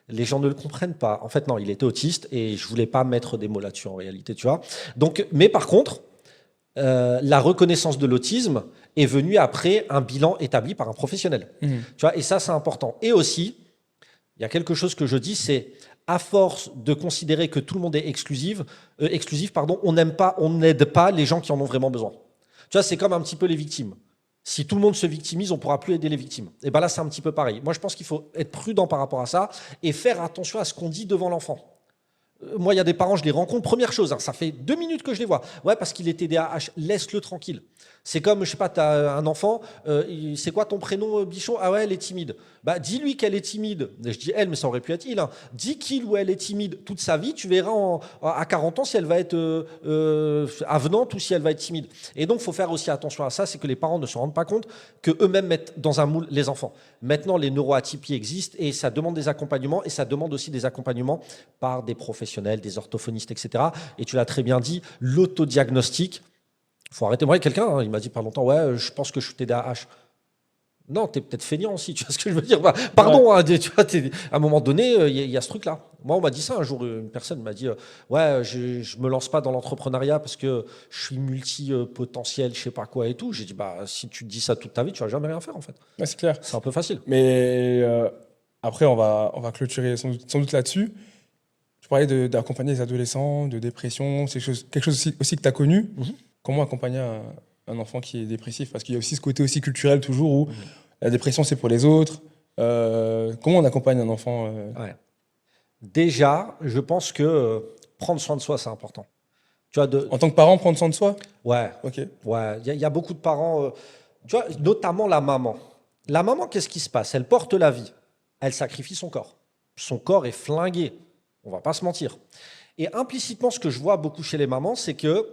Les gens ne le comprennent pas. En fait, non, il était autiste et je voulais pas mettre des mots là-dessus en réalité, tu vois. Donc, mais par contre, la reconnaissance de l'autisme est venue après un bilan établi par un professionnel. Tu vois, et ça, c'est important. Et aussi, il y a quelque chose que je dis, c'est à force de considérer que tout le monde est exclusif, on n'aide pas les gens qui en ont vraiment besoin. Tu vois, c'est comme un petit peu les victimes. Si tout le monde se victimise, on ne pourra plus aider les victimes. Et bien là, c'est un petit peu pareil. Moi, je pense qu'il faut être prudent par rapport à ça et faire attention à ce qu'on dit devant l'enfant. Moi, il y a des parents, je les rencontre. Première chose, hein, ça fait 2 minutes que je les vois. Ouais, parce qu'il est TDAH, laisse-le tranquille. C'est comme, je sais pas, tu as un enfant, c'est quoi ton prénom, Bichon? Ah ouais, elle est timide. Bah, dis-lui qu'elle est timide. Je dis elle, mais ça aurait pu être il. Hein. Dis qu'il ou elle est timide toute sa vie, tu verras à 40 ans si elle va être avenante ou si elle va être timide. Et donc, il faut faire aussi attention à ça, c'est que les parents ne se rendent pas compte qu'eux-mêmes mettent dans un moule les enfants. Maintenant, les neuroatypies existent et ça demande des accompagnements et ça demande aussi des accompagnements par des professionnels, des orthophonistes, etc. Et tu l'as très bien dit, l'autodiagnostic, il faut arrêter. Moi, quelqu'un, il m'a dit pas longtemps, ouais, je pense que je suis TDAH. Non, t'es peut-être feignant aussi, tu vois ce que je veux dire. Bah, pardon, hein, tu vois, à un moment donné, il y a ce truc-là. Moi, on m'a dit ça un jour, une personne m'a dit ouais, je me lance pas dans l'entrepreneuriat parce que je suis multi-potentiel, je sais pas quoi et tout. J'ai dit, bah, si tu te dis ça toute ta vie, tu vas jamais rien faire en fait. Ouais, c'est clair. C'est un peu facile. Mais après, on va clôturer sans doute là-dessus. Tu parlais d'accompagner les adolescents, de dépression, c'est quelque chose aussi que tu as connu. Comment accompagner un enfant qui est dépressif? Parce qu'il y a aussi ce côté aussi culturel toujours où la dépression, c'est pour les autres. Comment on accompagne un enfant Ouais. Déjà, je pense que prendre soin de soi, c'est important. Tu vois, En tant que parent, prendre soin de soi? ouais, Ok. ouais. Il y a beaucoup de parents, tu vois, notamment la maman. La maman, qu'est-ce qui se passe? Elle porte la vie. Elle sacrifie son corps. Son corps est flingué. On va pas se mentir. Et implicitement, ce que je vois beaucoup chez les mamans, c'est que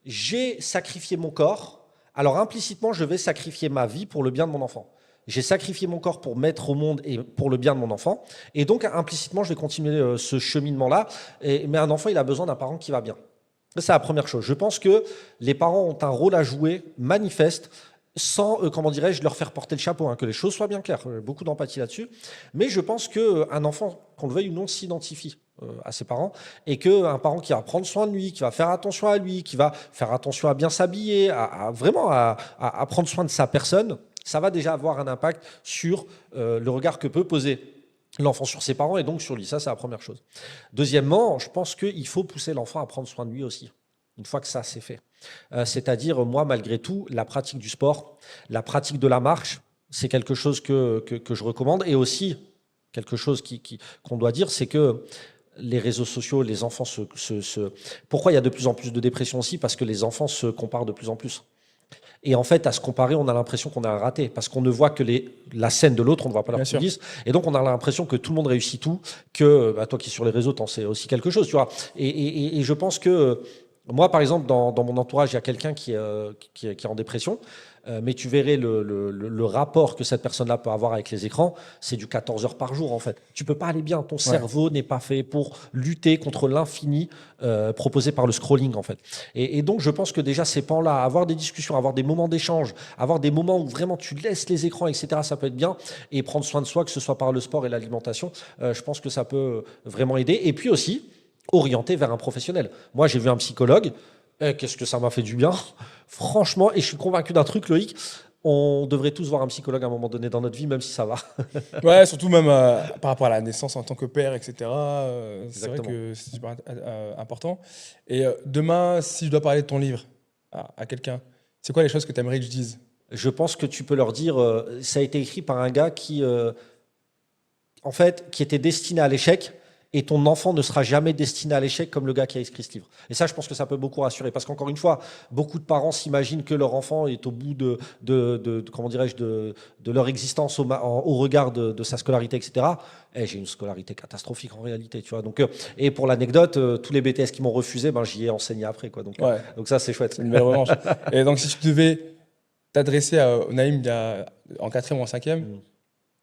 j'ai sacrifié mon corps. Alors implicitement, je vais sacrifier ma vie pour le bien de mon enfant. J'ai sacrifié mon corps pour mettre au monde et pour le bien de mon enfant. Et donc, implicitement, je vais continuer ce cheminement-là. Mais un enfant, il a besoin d'un parent qui va bien. C'est la première chose. Je pense que les parents ont un rôle à jouer manifeste sans, comment dirais-je, leur faire porter le chapeau, hein, que les choses soient bien claires. Beaucoup d'empathie là-dessus. Mais je pense qu'un enfant, qu'on le veuille ou non, s'identifie à ses parents et qu'un parent qui va prendre soin de lui, qui va faire attention à lui, qui va faire attention à bien s'habiller, vraiment à prendre soin de sa personne, ça va déjà avoir un impact sur le regard que peut poser l'enfant sur ses parents et donc sur lui. Ça, c'est la première chose. Deuxièmement, je pense qu'il faut pousser l'enfant à prendre soin de lui aussi, une fois que ça, c'est fait. C'est-à-dire, moi, malgré tout, la pratique du sport, la pratique de la marche, c'est quelque chose que je recommande. Et aussi, quelque chose qu'on doit dire, c'est que les réseaux sociaux, les enfants Pourquoi il y a de plus en plus de dépression aussi? Parce que les enfants se comparent de plus en plus. Et en fait, à se comparer, on a l'impression qu'on a un raté parce qu'on ne voit que la scène de l'autre, on ne voit pas leur coulisses. Et donc, on a l'impression que tout le monde réussit tout, que toi qui es sur les réseaux, t'en sais aussi quelque chose, tu vois. Et je pense que moi, par exemple, dans mon entourage, il y a quelqu'un qui est en dépression, mais tu verrais le rapport que cette personne-là peut avoir avec les écrans, c'est du 14 heures par jour, en fait. Tu peux pas aller bien. Ton cerveau n'est pas fait pour lutter contre l'infini proposé par le scrolling, en fait. Et donc, je pense que déjà, ces pans-là, avoir des discussions, avoir des moments d'échange, avoir des moments où vraiment tu laisses les écrans, etc., ça peut être bien. Et prendre soin de soi, que ce soit par le sport et l'alimentation, je pense que ça peut vraiment aider. Et puis aussi, orienté vers un professionnel. Moi, j'ai vu un psychologue. Qu'est-ce que ça m'a fait du bien, franchement. Et je suis convaincu d'un truc, Loïc. On devrait tous voir un psychologue à un moment donné dans notre vie, même si ça va. Ouais, surtout même par rapport à la naissance en tant que père, etc. C'est vrai que c'est super important. Et demain, si je dois parler de ton livre à quelqu'un, c'est quoi les choses que tu aimerais que je dise? Je pense que tu peux leur dire, ça a été écrit par un gars qui était destiné à l'échec. Et ton enfant ne sera jamais destiné à l'échec comme le gars qui a écrit ce livre. Et ça, je pense que ça peut beaucoup rassurer. Parce qu'encore une fois, beaucoup de parents s'imaginent que leur enfant est au bout de leur existence au regard de sa scolarité, etc. J'ai une scolarité catastrophique en réalité. Tu vois. Donc, et pour l'anecdote, tous les BTS qui m'ont refusé, j'y ai enseigné après. Quoi. Donc ça, c'est chouette. C'est une belle revanche. Et donc, si tu devais t'adresser à Naïm en 4e ou en 5e,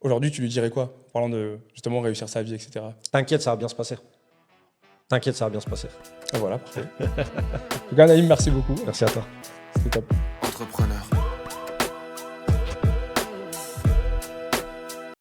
aujourd'hui, tu lui dirais quoi? En parlant de justement réussir sa vie, etc. T'inquiète, ça va bien se passer. T'inquiète, ça va bien se passer. Et voilà, parfait. En tout cas, Naïm, merci beaucoup. Merci à toi. C'était top. Entrepreneur.